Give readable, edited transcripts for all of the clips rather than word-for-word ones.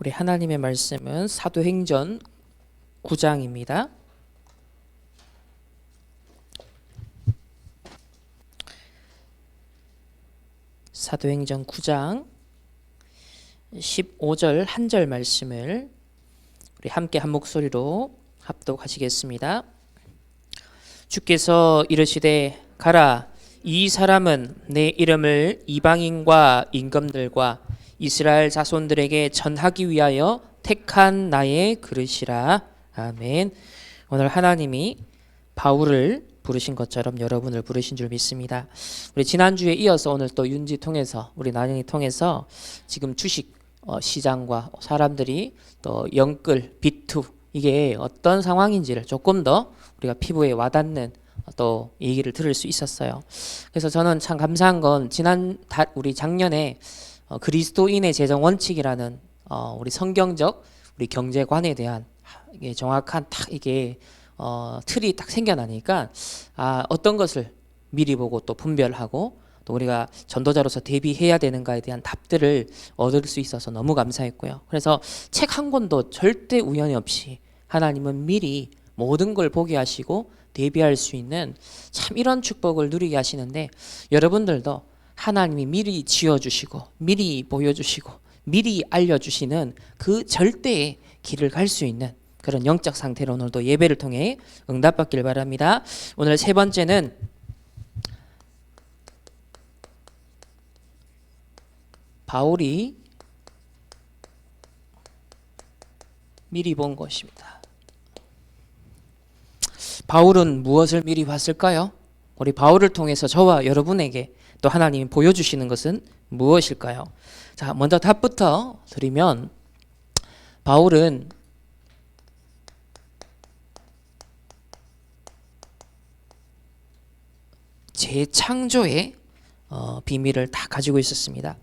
우리 하나님의 말씀은 사도행전 9장입니다. 사도행전 9장 15절 한 절 말씀을 우리 함께 한 목소리로 합독하시겠습니다. 주께서 이르시되 가라, 이 사람은 내 이름을 이방인과 임금들과 이스라엘 자손들에게 전하기 위하여 택한 나의 그릇이라. 아멘. 오늘 하나님이 바울을 부르신 것처럼 여러분을 부르신 줄 믿습니다. 우리 지난주에 이어서 오늘 또 윤지 통해서 우리 나연이 통해서 지금 주식 시장과 사람들이 또 영끌, 비투 이게 어떤 상황인지를 조금 더 우리가 피부에 와닿는 또 얘기를 들을 수 있었어요. 그래서 저는 참 감사한 건 우리 작년에 그리스도인의 재정 원칙이라는 우리 성경적 우리 경제관에 대한 이게 정확한 딱 이게 틀이 딱 생겨나니까 어떤 것을 미리 보고 또 분별하고 또 우리가 전도자로서 대비해야 되는가에 대한 답들을 얻을 수 있어서 너무 감사했고요. 그래서 책 한 권도 절대 우연이 없이 하나님은 미리 모든 걸 보게 하시고 대비할 수 있는 참 이런 축복을 누리게 하시는데, 여러분들도 하나님이 미리 지어주시고 미리 보여주시고 미리 알려주시는 그 절대의 길을 갈 수 있는 그런 영적 상태로 오늘도 예배를 통해 응답받길 바랍니다. 오늘 세 번째는 바울이 미리 본 것입니다. 바울은 무엇을 미리 봤을까요? 우리 바울을 통해서 저와 여러분에게 또 하나님이 보여주시는 것은 무엇일까요? 자, 먼저 답부터 드리면 바울은 재창조의 비밀을 다 가지고 있었습니다.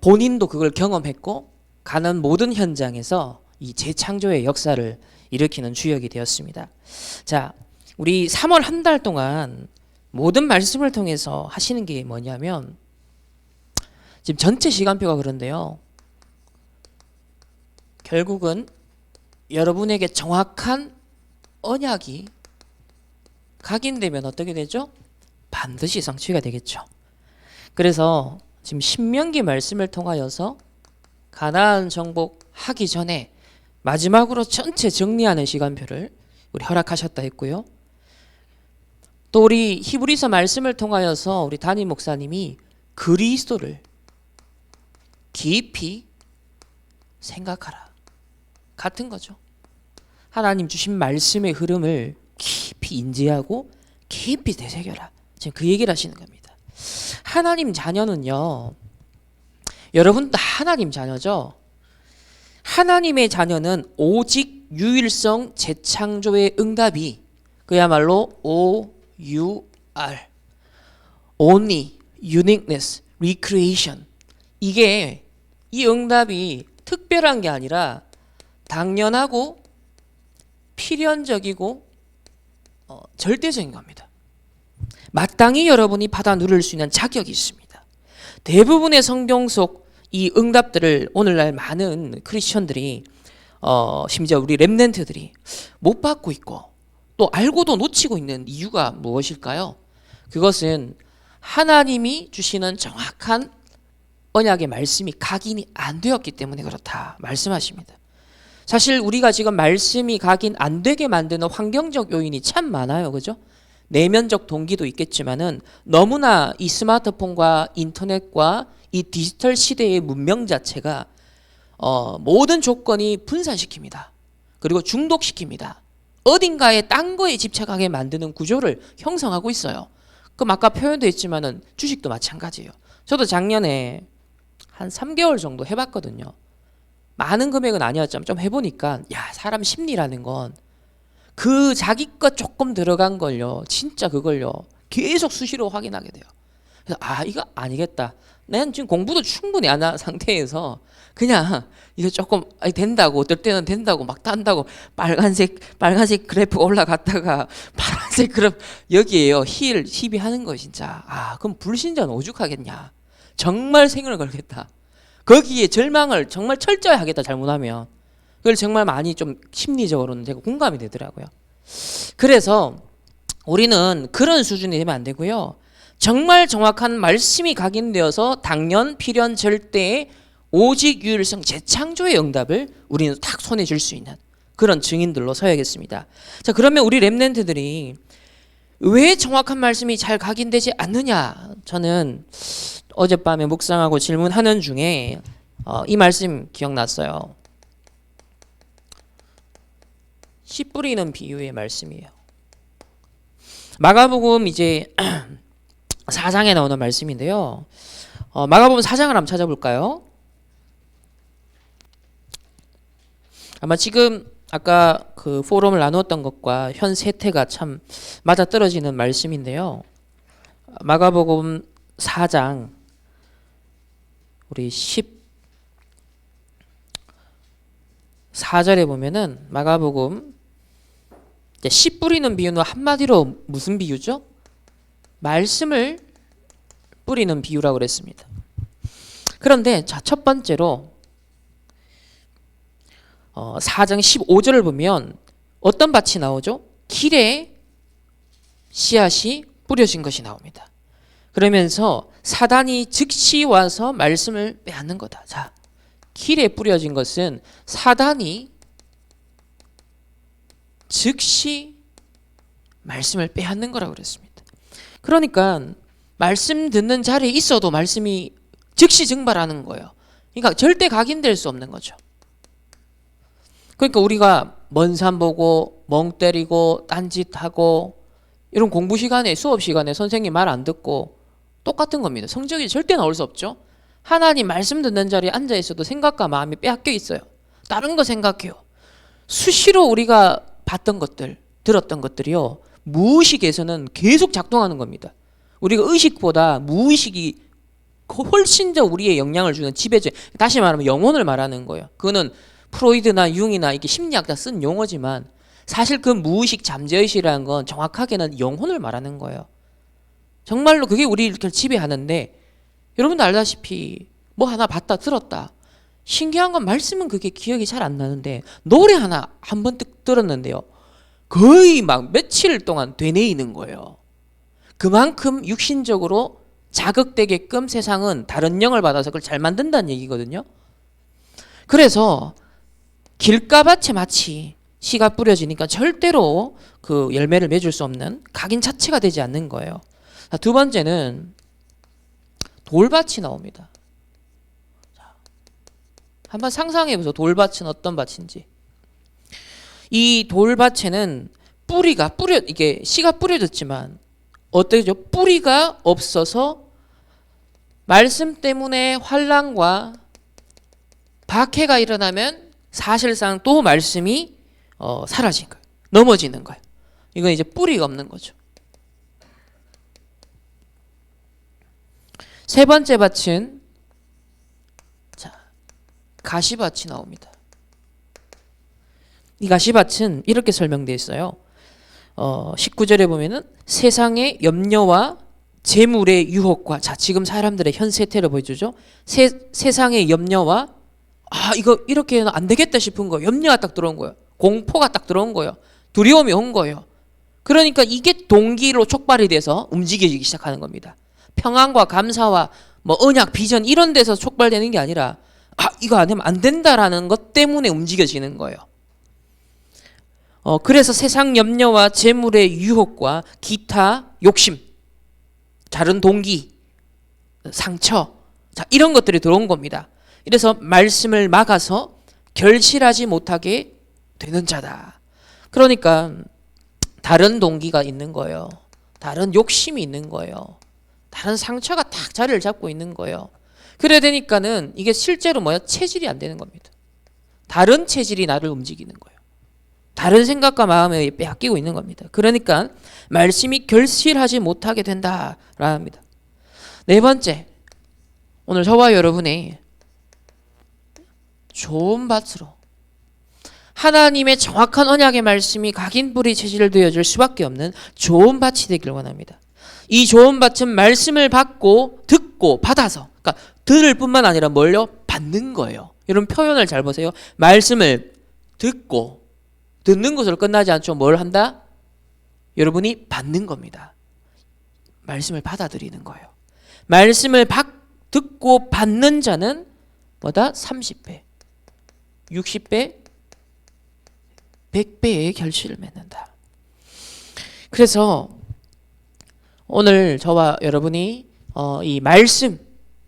본인도 그걸 경험했고 가는 모든 현장에서 이 재창조의 역사를 일으키는 주역이 되었습니다. 자, 우리 3월 한 달 동안 모든 말씀을 통해서 하시는 게 뭐냐면, 지금 전체 시간표가 그런데요, 결국은 여러분에게 정확한 언약이 각인되면 어떻게 되죠? 반드시 성취가 되겠죠. 그래서 지금 신명기 말씀을 통하여서 가나안 정복하기 전에 마지막으로 전체 정리하는 시간표를 우리 허락하셨다 했고요. 또 우리 히브리서 말씀을 통하여서 우리 담임 목사님이 그리스도를 깊이 생각하라 같은 거죠. 하나님 주신 말씀의 흐름을 깊이 인지하고 깊이 되새겨라, 지금 그 얘기를 하시는 겁니다. 하나님 자녀는요, 여러분 다 하나님 자녀죠. 하나님의 자녀는 오직 유일성 재창조의 응답이 그야말로 OUR, Only, Uniqueness, Recreation, 이게 이 응답이 특별한 게 아니라 당연하고 필연적이고 절대적인 겁니다. 마땅히 여러분이 받아 누릴 수 있는 자격이 있습니다. 대부분의 성경 속 이 응답들을 오늘날 많은 크리스천들이 심지어 우리 렘넌트들이 못 받고 있고 또 알고도 놓치고 있는 이유가 무엇일까요? 그것은 하나님이 주시는 정확한 언약의 말씀이 각인이 안 되었기 때문에 그렇다 말씀하십니다. 사실 우리가 지금 말씀이 각인 안 되게 만드는 환경적 요인이 참 많아요. 그죠? 내면적 동기도 있겠지만은 너무나 이 스마트폰과 인터넷과 이 디지털 시대의 문명 자체가 모든 조건이 분산시킵니다. 그리고 중독시킵니다. 어딘가에 딴 거에 집착하게 만드는 구조를 형성하고 있어요. 그럼 아까 표현도 했지만은 주식도 마찬가지예요. 저도 작년에 한 3개월 정도 해봤거든요. 많은 금액은 아니었지만 좀 해보니까 사람 심리라는 건 그 자기 것 조금 들어간 걸요, 진짜 그걸요 계속 수시로 확인하게 돼요. 그래서 이거 아니겠다, 난 지금 공부도 충분히 안 한 상태에서 그냥 이거 조금 된다고, 어떨 때는 된다고 막 딴다고 빨간색 그래프 올라갔다가 파란색 그래프 여기에요 시비하는 거 진짜. 그럼 불신자는 오죽하겠냐, 정말 생을 걸겠다. 거기에 절망을 정말 철저히 하겠다 잘못하면. 그걸 정말 많이 좀 심리적으로는 제가 공감이 되더라고요. 그래서 우리는 그런 수준이 되면 안 되고요. 정말 정확한 말씀이 각인되어서 당연, 필연, 절대의 오직 유일성 재창조의 응답을 우리는 딱 손에 쥘 수 있는 그런 증인들로 서야겠습니다. 자, 그러면 우리 렘넌트들이 왜 정확한 말씀이 잘 각인되지 않느냐? 저는 어젯밤에 묵상하고 질문하는 중에 이 말씀 기억났어요. 씨 뿌리는 비유의 말씀이에요. 마가복음 이제 4장에 나오는 말씀인데요. 마가복음 4장을 한번 찾아볼까요? 아마 지금 아까 그 포럼을 나누었던 것과 현 세태가 참 맞아떨어지는 말씀인데요. 마가복음 4장 우리 14절에 보면은 마가복음 씨 뿌리는 비유는 한마디로 무슨 비유죠? 말씀을 뿌리는 비유라고 그랬습니다. 그런데 자, 첫 번째로 4장 15절을 보면 어떤 밭이 나오죠? 길에 씨앗이 뿌려진 것이 나옵니다. 그러면서 사단이 즉시 와서 말씀을 빼앗는 거다. 자, 길에 뿌려진 것은 사단이 즉시 말씀을 빼앗는 거라고 그랬습니다. 그러니까 말씀 듣는 자리에 있어도 말씀이 즉시 증발하는 거예요. 그러니까 절대 각인될 수 없는 거죠. 그러니까 우리가 먼 산 보고 멍 때리고 딴짓하고 이런 공부 시간에 수업 시간에 선생님 말 안 듣고 똑같은 겁니다. 성적이 절대 나올 수 없죠. 하나님 말씀 듣는 자리에 앉아 있어도 생각과 마음이 빼앗겨 있어요. 다른 거 생각해요. 수시로 우리가 봤던 것들, 들었던 것들이요. 무의식에서는 계속 작동하는 겁니다. 우리가 의식보다 무의식이 훨씬 더 우리의 영향을 주는 지배적, 다시 말하면 영혼을 말하는 거예요. 그거는 프로이드나 융이나 이게 심리학자 쓴 용어지만 사실 그 무의식 잠재의식이라는 건 정확하게는 영혼을 말하는 거예요. 정말로 그게 우리를 이렇게 지배하는데 여러분도 알다시피 뭐 하나 봤다 들었다. 신기한 건 말씀은 그게 기억이 잘 안 나는데 노래 하나 한 번 들었는데요. 거의 막 며칠 동안 되뇌이는 거예요. 그만큼 육신적으로 자극되게끔 세상은 다른 영을 받아서 그걸 잘 만든다는 얘기거든요. 그래서 길가밭에 마치 씨가 뿌려지니까 절대로 그 열매를 맺을 수 없는 각인 자체가 되지 않는 거예요. 자, 두 번째는 돌밭이 나옵니다. 자, 한번 상상해 보세요. 돌밭은 어떤 밭인지. 이 돌밭에는 이게 씨가 뿌려졌지만 어떻게죠? 뿌리가 없어서 말씀 때문에 환난과 박해가 일어나면 사실상 또 말씀이 사라진 거예요. 넘어지는 거예요. 이건 이제 뿌리가 없는 거죠. 세 번째 밭은 자, 가시밭이 나옵니다. 이 가시밭은 이렇게 설명되어 있어요. 19절에 보면은 세상의 염려와 재물의 유혹과, 자, 지금 사람들의 현 세태를 보여주죠. 세상의 염려와 이거 이렇게는 안 되겠다 싶은 거예요. 염려가 딱 들어온 거예요. 공포가 딱 들어온 거예요. 두려움이 온 거예요. 그러니까 이게 동기로 촉발이 돼서 움직여지기 시작하는 겁니다. 평안과 감사와 뭐 언약, 비전 이런 데서 촉발되는 게 아니라 이거 안 하면 안 된다라는 것 때문에 움직여지는 거예요. 그래서 세상 염려와 재물의 유혹과 기타 욕심, 다른 동기, 상처, 자, 이런 것들이 들어온 겁니다. 이래서 말씀을 막아서 결실하지 못하게 되는 자다. 그러니까 다른 동기가 있는 거예요. 다른 욕심이 있는 거예요. 다른 상처가 딱 자리를 잡고 있는 거예요. 그래야 되니까는 이게 실제로 체질이 안 되는 겁니다. 다른 체질이 나를 움직이는 거예요. 다른 생각과 마음에 빼앗기고 있는 겁니다. 그러니까 말씀이 결실하지 못하게 된다라 합니다. 네 번째, 오늘 저와 여러분의 좋은 밭으로 하나님의 정확한 언약의 말씀이 각인 뿌리 체질을 되어줄 수밖에 없는 좋은 밭이 되길 원합니다. 이 좋은 밭은 말씀을 받고 듣고 받아서, 그러니까 들을 뿐만 아니라 뭘요? 받는 거예요. 이런 표현을 잘 보세요. 말씀을 듣고 듣는 것으로 끝나지 않죠. 뭘 한다? 여러분이 받는 겁니다. 말씀을 받아들이는 거예요. 말씀을 듣고 받는 자는 뭐다? 30배, 60배, 100배의 결실을 맺는다. 그래서 오늘 저와 여러분이 이 말씀,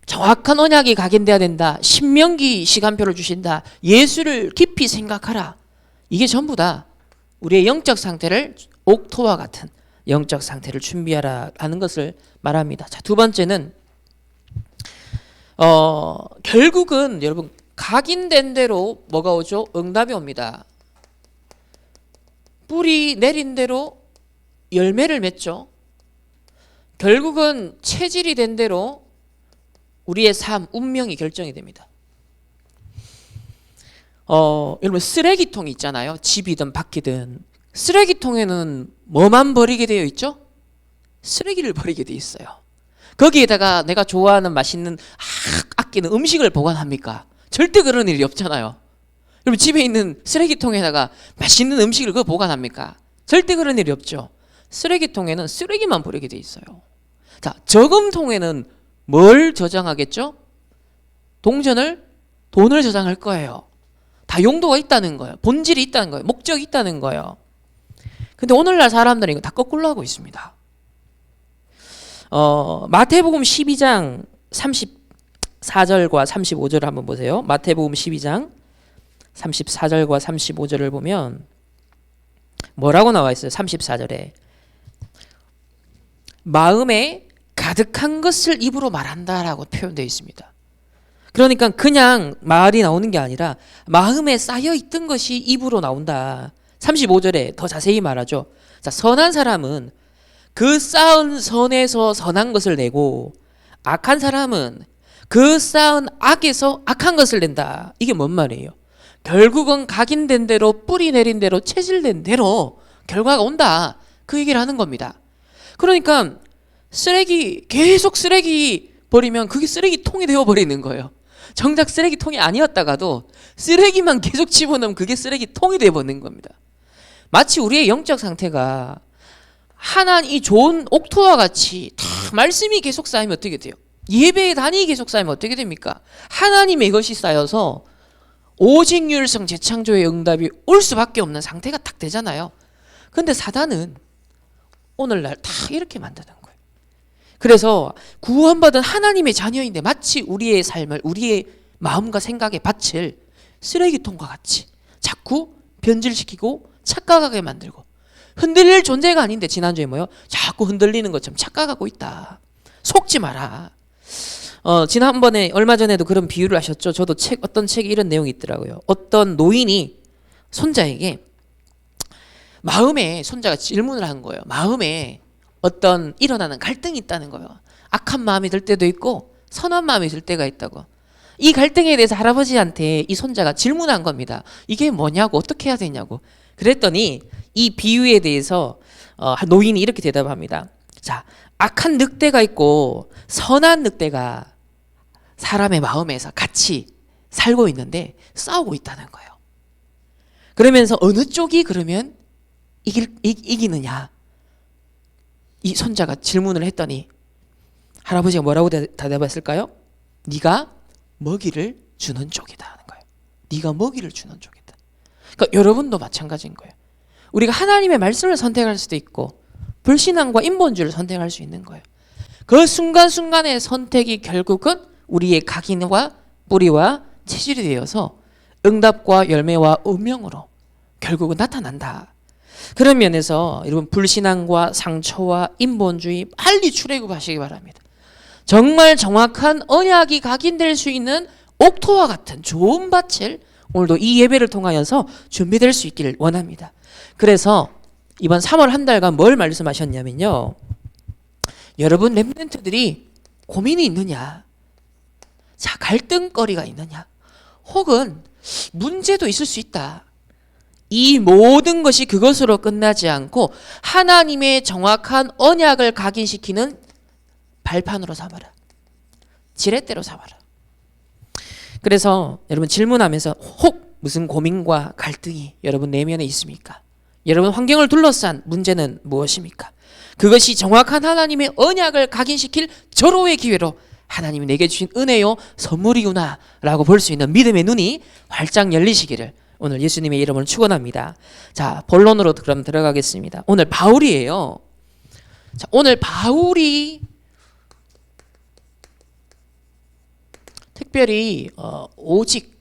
정확한 언약이 각인돼야 된다. 신명기 시간표를 주신다. 예수를 깊이 생각하라. 이게 전부 다 우리의 영적 상태를 옥토와 같은 영적 상태를 준비하라 하는 것을 말합니다. 자, 두 번째는 결국은 여러분 각인된 대로 뭐가 오죠? 응답이 옵니다. 뿌리 내린 대로 열매를 맺죠. 결국은 체질이 된 대로 우리의 삶, 운명이 결정이 됩니다. 여러분 쓰레기통이 있잖아요. 집이든 밖이든 쓰레기통에는 뭐만 버리게 되어 있죠? 쓰레기를 버리게 되어 있어요. 거기에다가 내가 좋아하는 맛있는 아끼는 음식을 보관합니까? 절대 그런 일이 없잖아요. 여러분 집에 있는 쓰레기통에다가 맛있는 음식을 그거 보관합니까? 절대 그런 일이 없죠. 쓰레기통에는 쓰레기만 버리게 되어 있어요. 자, 저금통에는 뭘 저장하겠죠? 돈을 저장할 거예요. 다 용도가 있다는 거예요. 본질이 있다는 거예요. 목적이 있다는 거예요. 근데 오늘날 사람들은 이거 다 거꾸로 하고 있습니다. 마태복음 12장 34절과 35절을 한번 보세요. 마태복음 12장 34절과 35절을 보면 뭐라고 나와 있어요? 34절에 마음에 가득한 것을 입으로 말한다라고 표현되어 있습니다. 그러니까 그냥 말이 나오는 게 아니라 마음에 쌓여 있던 것이 입으로 나온다. 35절에 더 자세히 말하죠. 자, 선한 사람은 그 쌓은 선에서 선한 것을 내고 악한 사람은 그 쌓은 악에서 악한 것을 낸다. 이게 뭔 말이에요? 결국은 각인된 대로 뿌리 내린 대로 체질된 대로 결과가 온다. 그 얘기를 하는 겁니다. 그러니까 계속 쓰레기 버리면 그게 쓰레기통이 되어버리는 거예요. 정작 쓰레기통이 아니었다가도 쓰레기만 계속 집어넣으면 그게 쓰레기통이 되어버리는 겁니다. 마치 우리의 영적 상태가 이 좋은 옥토와 같이 다 말씀이 계속 쌓이면 어떻게 돼요? 예배의 단이 계속 쌓이면 어떻게 됩니까? 하나님의 것이 쌓여서 오직 율성 재창조의 응답이 올 수밖에 없는 상태가 딱 되잖아요. 근데 사단은 오늘날 다 이렇게 만드는 거예요. 그래서 구원받은 하나님의 자녀인데 마치 우리의 삶을 우리의 마음과 생각의 밭을 쓰레기통과 같이 자꾸 변질시키고 착각하게 만들고 흔들릴 존재가 아닌데 지난주에 뭐요? 자꾸 흔들리는 것처럼 착각하고 있다. 속지 마라. 지난번에 얼마 전에도 그런 비유를 하셨죠. 저도 어떤 책에 이런 내용이 있더라고요. 어떤 노인이 손자에게 손자가 질문을 한 거예요. 마음에 어떤 일어나는 갈등이 있다는 거예요. 악한 마음이 들 때도 있고 선한 마음이 들 때가 있다고. 이 갈등에 대해서 할아버지한테 이 손자가 질문한 겁니다. 이게 뭐냐고, 어떻게 해야 되냐고. 그랬더니 이 비유에 대해서 노인이 이렇게 대답합니다. 자, 악한 늑대가 있고 선한 늑대가 사람의 마음에서 같이 살고 있는데 싸우고 있다는 거예요. 그러면서 어느 쪽이 그러면 이기느냐? 이 손자가 질문을 했더니 할아버지가 뭐라고 대답했을까요? 네가 먹이를 주는 쪽이다 하는 거예요. 네가 먹이를 주는 쪽이다. 그러니까 여러분도 마찬가지인 거예요. 우리가 하나님의 말씀을 선택할 수도 있고 불신앙과 인본주의를 선택할 수 있는 거예요. 그 순간순간의 선택이 결국은 우리의 각인과 뿌리와 체질이 되어서 응답과 열매와 운명으로 결국은 나타난다. 그런 면에서 여러분 불신앙과 상처와 인본주의 빨리 출애굽하시기 바랍니다. 정말 정확한 언약이 각인될 수 있는 옥토와 같은 좋은 밭을 오늘도 이 예배를 통하여서 준비될 수 있기를 원합니다. 그래서 이번 3월 한 달간 뭘 말씀하셨냐면요. 여러분 렘넌트들이 고민이 있느냐? 자, 갈등거리가 있느냐? 혹은 문제도 있을 수 있다. 이 모든 것이 그것으로 끝나지 않고 하나님의 정확한 언약을 각인시키는 발판으로 삼아라. 지렛대로 삼아라. 그래서 여러분 질문하면서 혹 무슨 고민과 갈등이 여러분 내면에 있습니까? 여러분 환경을 둘러싼 문제는 무엇입니까? 그것이 정확한 하나님의 언약을 각인시킬 절호의 기회로 하나님이 내게 주신 은혜요 선물이구나 라고 볼 수 있는 믿음의 눈이 활짝 열리시기를 오늘 예수님의 이름으로 축원합니다. 자, 본론으로 그럼 들어가겠습니다. 오늘 바울이에요. 자, 오늘 바울이 특별히 오직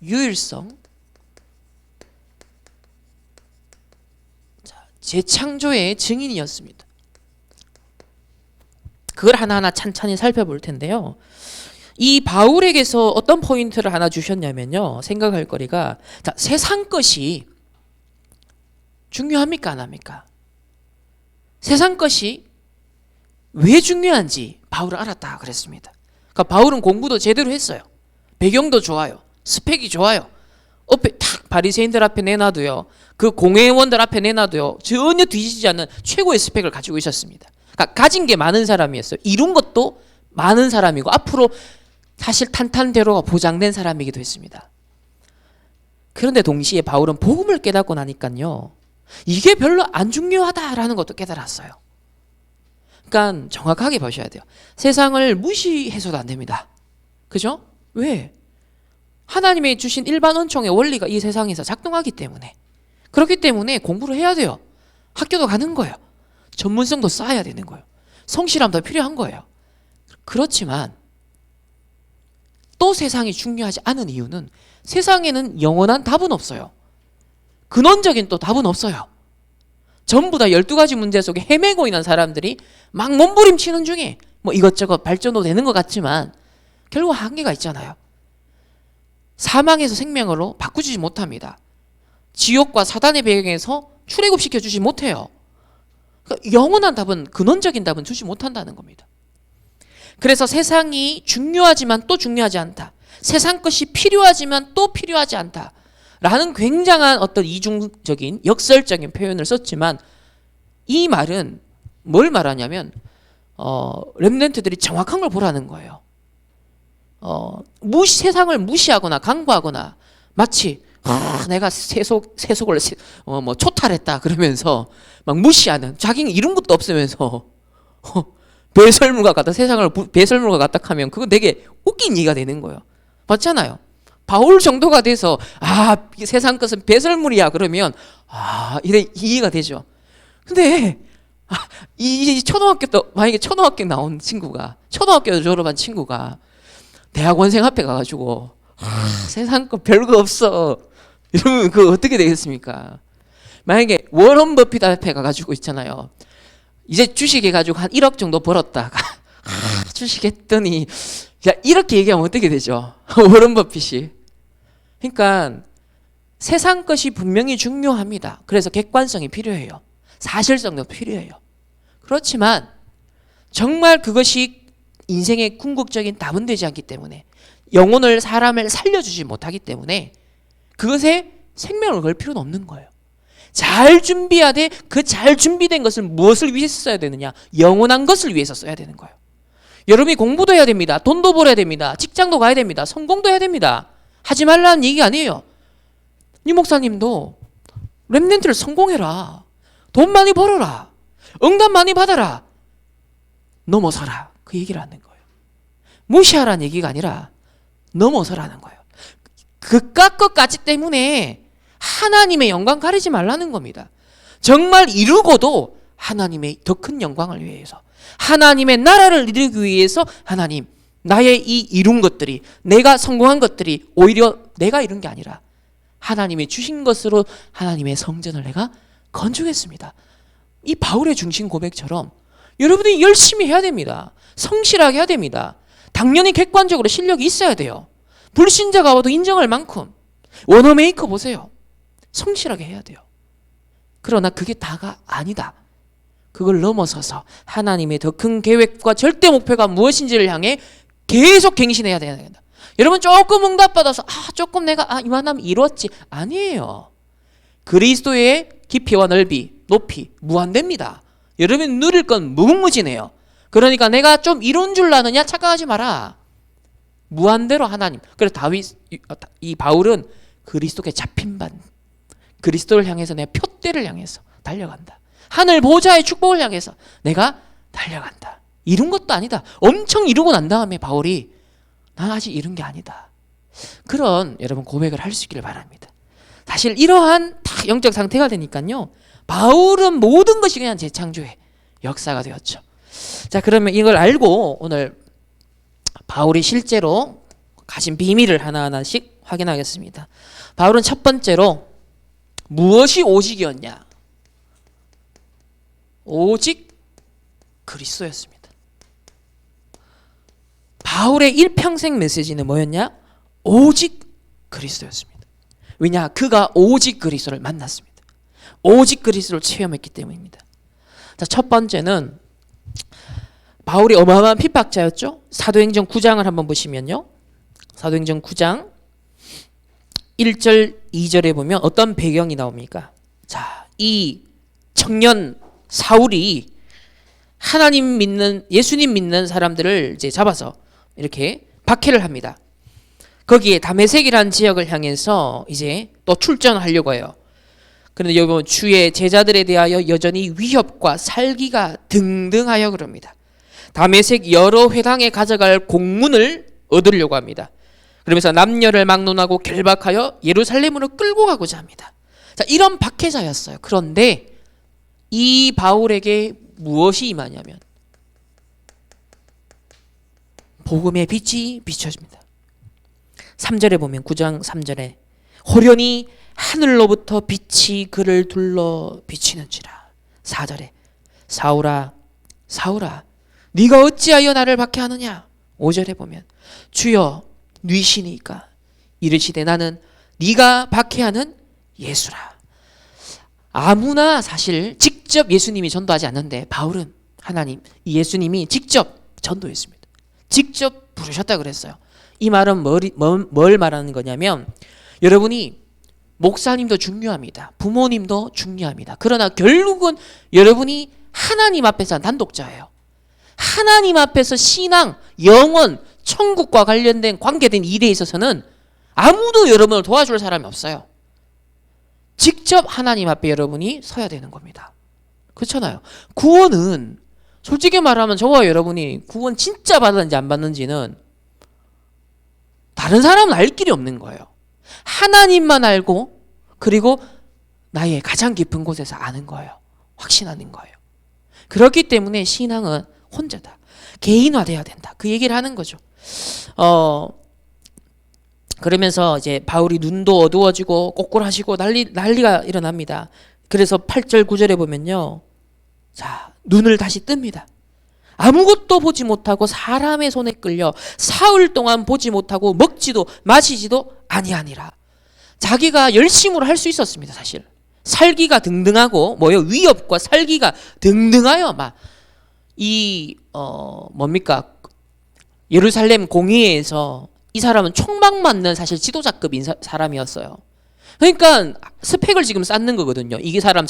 유일성, 재창조의 증인이었습니다. 그걸 하나하나 찬찬히 살펴볼 텐데요. 이 바울에게서 어떤 포인트를 하나 주셨냐면요. 생각할 거리가, 자, 세상 것이 중요합니까 안 합니까? 세상 것이 왜 중요한지 바울은 알았다 그랬습니다. 그러니까 바울은 공부도 제대로 했어요. 배경도 좋아요. 스펙이 좋아요. 앞에 탁 바리새인들 앞에 내놔도요. 그 공회원들 앞에 내놔도요. 전혀 뒤지지 않는 최고의 스펙을 가지고 있었습니다. 그러니까 가진 게 많은 사람이었어요. 이룬 것도 많은 사람이고 앞으로 사실 탄탄대로가 보장된 사람이기도 했습니다. 그런데 동시에 바울은 복음을 깨닫고 나니까요. 이게 별로 안 중요하다라는 것도 깨달았어요. 그러니까 정확하게 보셔야 돼요. 세상을 무시해서도 안 됩니다. 그죠? 왜? 하나님의 주신 일반 은총의 원리가 이 세상에서 작동하기 때문에, 그렇기 때문에 공부를 해야 돼요. 학교도 가는 거예요. 전문성도 쌓아야 되는 거예요. 성실함도 필요한 거예요. 그렇지만 또 세상이 중요하지 않은 이유는 세상에는 영원한 답은 없어요. 근원적인 또 답은 없어요. 전부 다 12가지 문제 속에 헤매고 있는 사람들이 막 몸부림치는 중에 뭐 이것저것 발전도 되는 것 같지만 결국 한계가 있잖아요. 사망에서 생명으로 바꾸지 못합니다. 지옥과 사단의 배경에서 출애굽시켜 주지 못해요. 그러니까 영원한 답은, 근원적인 답은 주지 못한다는 겁니다. 그래서 세상이 중요하지만 또 중요하지 않다. 세상 것이 필요하지만 또 필요하지 않다. 라는 굉장한 어떤 이중적인 역설적인 표현을 썼지만 이 말은 뭘 말하냐면 렘넌트들이 정확한 걸 보라는 거예요. 세상을 무시하거나 강구하거나 마치 내가 세속을 뭐 초탈했다 그러면서 막 무시하는, 자기는 이런 것도 없으면서 배설물과 같다, 세상을 배설물과 같다 하면 그건 되게 웃긴 얘기가 되는 거예요. 맞잖아요. 바울 정도가 돼서 세상 것은 배설물이야 그러면 이래 이해가 되죠. 근데 이 만약에 초등학교 나온 친구가, 초등학교 졸업한 친구가 대학원생 앞에 가가지고 세상 거 별거 없어 이러면 그거 어떻게 되겠습니까? 만약에 워런 버핏 앞에 가가지고 있잖아요. 이제 주식 해가지고 한 1억 정도 벌었다. 주식 했더니 이렇게 얘기하면 어떻게 되죠? 워런 버핏이. 그러니까 세상 것이 분명히 중요합니다. 그래서 객관성이 필요해요. 사실성도 필요해요. 그렇지만 정말 그것이 인생의 궁극적인 답은 되지 않기 때문에, 영혼을, 사람을 살려주지 못하기 때문에 그것에 생명을 걸 필요는 없는 거예요. 잘 준비해야 돼. 그 잘 준비된 것을 무엇을 위해서 써야 되느냐? 영원한 것을 위해서 써야 되는 거예요. 여러분이 공부도 해야 됩니다. 돈도 벌어야 됩니다. 직장도 가야 됩니다. 성공도 해야 됩니다. 하지 말라는 얘기가 아니에요. 이 목사님도 렘넌트를 성공해라. 돈 많이 벌어라. 응답 많이 받아라. 넘어서라. 그 얘기를 하는 거예요. 무시하라는 얘기가 아니라 넘어서라는 거예요. 그깟 것 가치 때문에 하나님의 영광 가리지 말라는 겁니다. 정말 이루고도 하나님의 더 큰 영광을 위해서, 하나님의 나라를 이루기 위해서, 하나님, 나의 이 이룬 것들이, 내가 성공한 것들이 오히려 내가 이룬 게 아니라 하나님이 주신 것으로 하나님의 성전을 내가 건축했습니다. 이 바울의 중심 고백처럼 여러분이 열심히 해야 됩니다. 성실하게 해야 됩니다. 당연히 객관적으로 실력이 있어야 돼요. 불신자가 와도 인정할 만큼. 워너메이커 보세요. 성실하게 해야 돼요. 그러나 그게 다가 아니다. 그걸 넘어서서 하나님의 더 큰 계획과 절대 목표가 무엇인지를 향해 계속 갱신해야 된다. 여러분 조금 응답받아서 조금 내가 이만하면 이뤘지. 아니에요. 그리스도의 깊이와 넓이, 높이 무한대입니다. 여러분 누릴 건 무궁무진해요. 그러니까 내가 좀 이룬 줄 아느냐 착각하지 마라. 무한대로 하나님. 그래서 이 바울은 그리스도께 잡힌 반, 그리스도를 향해서 내 표대를 향해서 달려간다. 하늘 보좌의 축복을 향해서 내가 달려간다. 이룬 것도 아니다. 엄청 이루고 난 다음에 바울이 난 아직 이룬 게 아니다. 그런 여러분 고백을 할 수 있기를 바랍니다. 사실 이러한 딱 영적 상태가 되니까요. 바울은 모든 것이 그냥 재창조의 역사가 되었죠. 자, 그러면 이걸 알고 오늘 바울이 실제로 가진 비밀을 하나하나씩 확인하겠습니다. 바울은 첫 번째로 무엇이 오직이었냐? 오직 그리스도였습니다. 바울의 일평생 메시지는 뭐였냐? 오직 그리스도였습니다. 왜냐? 그가 오직 그리스도를 만났습니다. 오직 그리스도를 체험했기 때문입니다. 자, 첫 번째는 바울이 어마어마한 핍박자였죠. 사도행전 9장을 한번 보시면요. 사도행전 9장 1절 2절에 보면 어떤 배경이 나옵니까? 자, 이 청년 사울이 하나님 믿는, 예수님 믿는 사람들을 이제 잡아서 이렇게 박해를 합니다. 거기에 다메섹이라는 지역을 향해서 이제 또 출전하려고 해요. 그런데 여기 보면 주의 제자들에 대하여 여전히 위협과 살기가 등등하여 그럽니다. 다메섹 여러 회당에 가져갈 공문을 얻으려고 합니다. 그러면서 남녀를 막론하고 결박하여 예루살렘으로 끌고 가고자 합니다. 자, 이런 박해자였어요. 그런데 이 바울에게 무엇이 임하냐면 복음의 빛이 비춰집니다. 3절에 보면 9장 3절에 호련히 하늘로부터 빛이 그를 둘러 비치는지라. 4절에 사울아 사울아 네가 어찌하여 나를 박해하느냐. 5절에 보면 주여 뉘시니까 이르시되 나는 네가 박해하는 예수라. 아무나 사실 직접 예수님이 전도하지 않는데 바울은 하나님, 이 예수님이 직접 전도했습니다. 직접 부르셨다 그랬어요. 이 말은 뭘 말하는 거냐면 여러분이 목사님도 중요합니다. 부모님도 중요합니다. 그러나 결국은 여러분이 하나님 앞에서 단독자예요. 하나님 앞에서 신앙, 영혼, 천국과 관련된 관계된 일에 있어서는 아무도 여러분을 도와줄 사람이 없어요. 직접 하나님 앞에 여러분이 서야 되는 겁니다. 그렇잖아요. 구원은 솔직히 말하면 저와 여러분이 구원 진짜 받았는지 안 받는지는 다른 사람은 알 길이 없는 거예요. 하나님만 알고 그리고 나의 가장 깊은 곳에서 아는 거예요. 확신하는 거예요. 그렇기 때문에 신앙은 혼자다. 개인화돼야 된다. 그 얘기를 하는 거죠. 그러면서 이제 바울이 눈도 어두워지고 꼬꾸라지고 난리가 일어납니다. 그래서 8절 9절에 보면요. 자, 눈을 다시 뜹니다. 아무것도 보지 못하고 사람의 손에 끌려 사흘 동안 보지 못하고 먹지도 마시지도 아니하니라. 자기가 열심으로 할 수 있었습니다. 사실 살기가 등등하고 뭐요? 위협과 살기가 등등하여 막 뭡니까? 예루살렘 공회에서 이 사람은 총망 맞는 사실 지도자급 사람이었어요. 그러니까 스펙을 지금 쌓는 거거든요. 이게 사람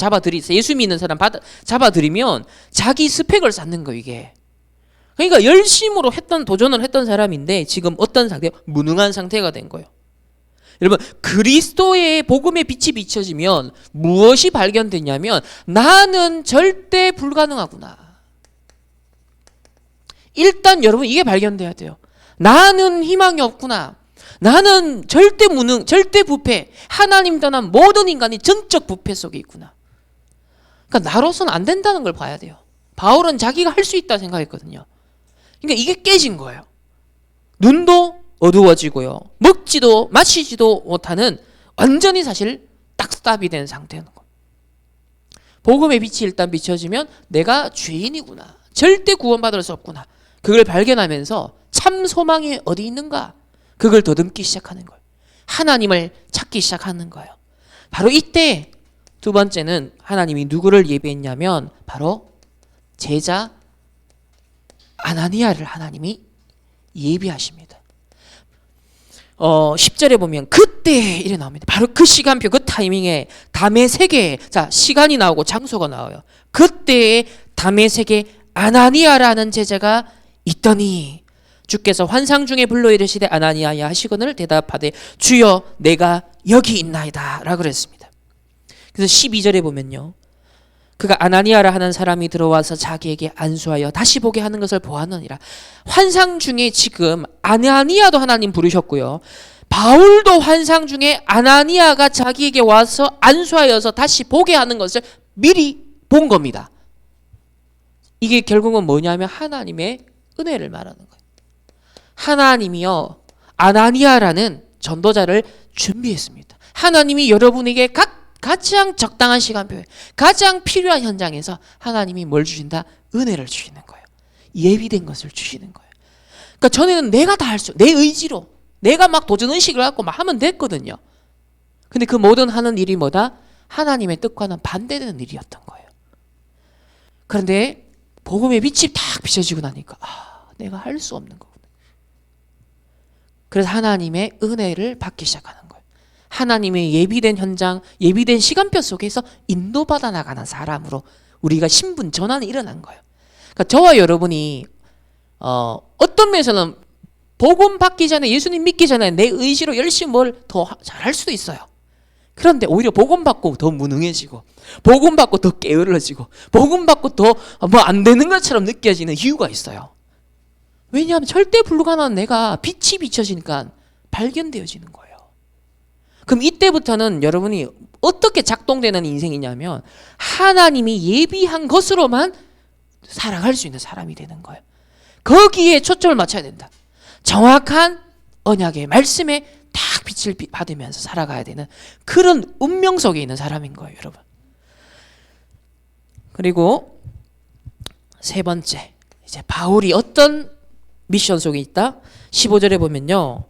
예수 믿는 사람 잡아들이면 자기 스펙을 쌓는 거 이게. 그러니까 열심으로 도전을 했던 사람인데 지금 어떤 상태? 무능한 상태가 된 거예요. 여러분, 그리스도의 복음의 빛이 비춰지면 무엇이 발견되냐면 나는 절대 불가능하구나. 일단 여러분 이게 발견돼야 돼요. 나는 희망이 없구나. 나는 절대 무능, 절대 부패. 하나님 떠난 모든 인간이 전적 부패 속에 있구나. 그러니까 나로서는 안 된다는 걸 봐야 돼요. 바울은 자기가 할 수 있다 생각했거든요. 그러니까 이게 깨진 거예요. 눈도 어두워지고요. 먹지도 마시지도 못하는 완전히 사실 딱스탑이 된 상태는 거예요. 복음의 빛이 일단 비춰지면 내가 죄인이구나. 절대 구원받을 수 없구나. 그걸 발견하면서 참 소망이 어디 있는가? 그걸 더듬기 시작하는 거예요. 하나님을 찾기 시작하는 거예요. 바로 이때 두 번째는 하나님이 누구를 예비했냐면 바로 제자 아나니아를 하나님이 예비하십니다. 10절에 보면 그때 이래 나옵니다. 바로 그 시간표, 그 타이밍에 다메섹에 시간이 나오고 장소가 나와요. 그때에 다메섹에 아나니아라는 제자가 있더니 주께서 환상 중에 불러 이르시되 아나니아야 하시거늘 대답하되 주여 내가 여기 있나이다 라고 그랬습니다. 그래서 12절에 보면요, 그가 아나니아라 하는 사람이 들어와서 자기에게 안수하여 다시 보게 하는 것을 보았느니라. 환상 중에 지금 아나니아도 하나님 부르셨고요, 바울도 환상 중에 아나니아가 자기에게 와서 안수하여서 다시 보게 하는 것을 미리 본 겁니다. 이게 결국은 뭐냐면 하나님의 은혜를 말하는 거예요. 하나님이요, 아나니아라는 전도자를 준비했습니다. 하나님이 여러분에게 가장 적당한 시간표에 가장 필요한 현장에서 하나님이 뭘 주신다? 은혜를 주시는 거예요. 예비된 것을 주시는 거예요. 그러니까 전에는 내가 다 할 수, 내 의지로 내가 막 도전의식을 갖고 막 하면 됐거든요. 근데 그 모든 하는 일이 뭐다? 하나님의 뜻과는 반대되는 일이었던 거예요. 그런데 복음의 빛이 딱 비춰지고 나니까 내가 할 수 없는 거구나. 그래서 하나님의 은혜를 받기 시작하는 거예요. 하나님의 예비된 현장, 예비된 시간표 속에서 인도받아 나가는 사람으로 우리가 신분 전환이 일어난 거예요. 그러니까 저와 여러분이 어떤 면에서는 복음 받기 전에, 예수님 믿기 전에 내 의지로 열심히 뭘 더 잘할 수도 있어요. 그런데 오히려 복음 받고 더 무능해지고, 복음 받고 더 게을러지고, 복음 받고 더 뭐 안 되는 것처럼 느껴지는 이유가 있어요. 왜냐하면 절대 불가능한 내가 빛이 비춰지니까 발견되어지는 거예요. 그럼 이때부터는 여러분이 어떻게 작동되는 인생이냐면 하나님이 예비한 것으로만 살아갈 수 있는 사람이 되는 거예요. 거기에 초점을 맞춰야 된다. 정확한 언약의 말씀에 딱 빛을 받으면서 살아가야 되는 그런 운명 속에 있는 사람인 거예요, 여러분. 그리고 세 번째, 이제 바울이 어떤 미션 속에 있다? 15절에 보면요,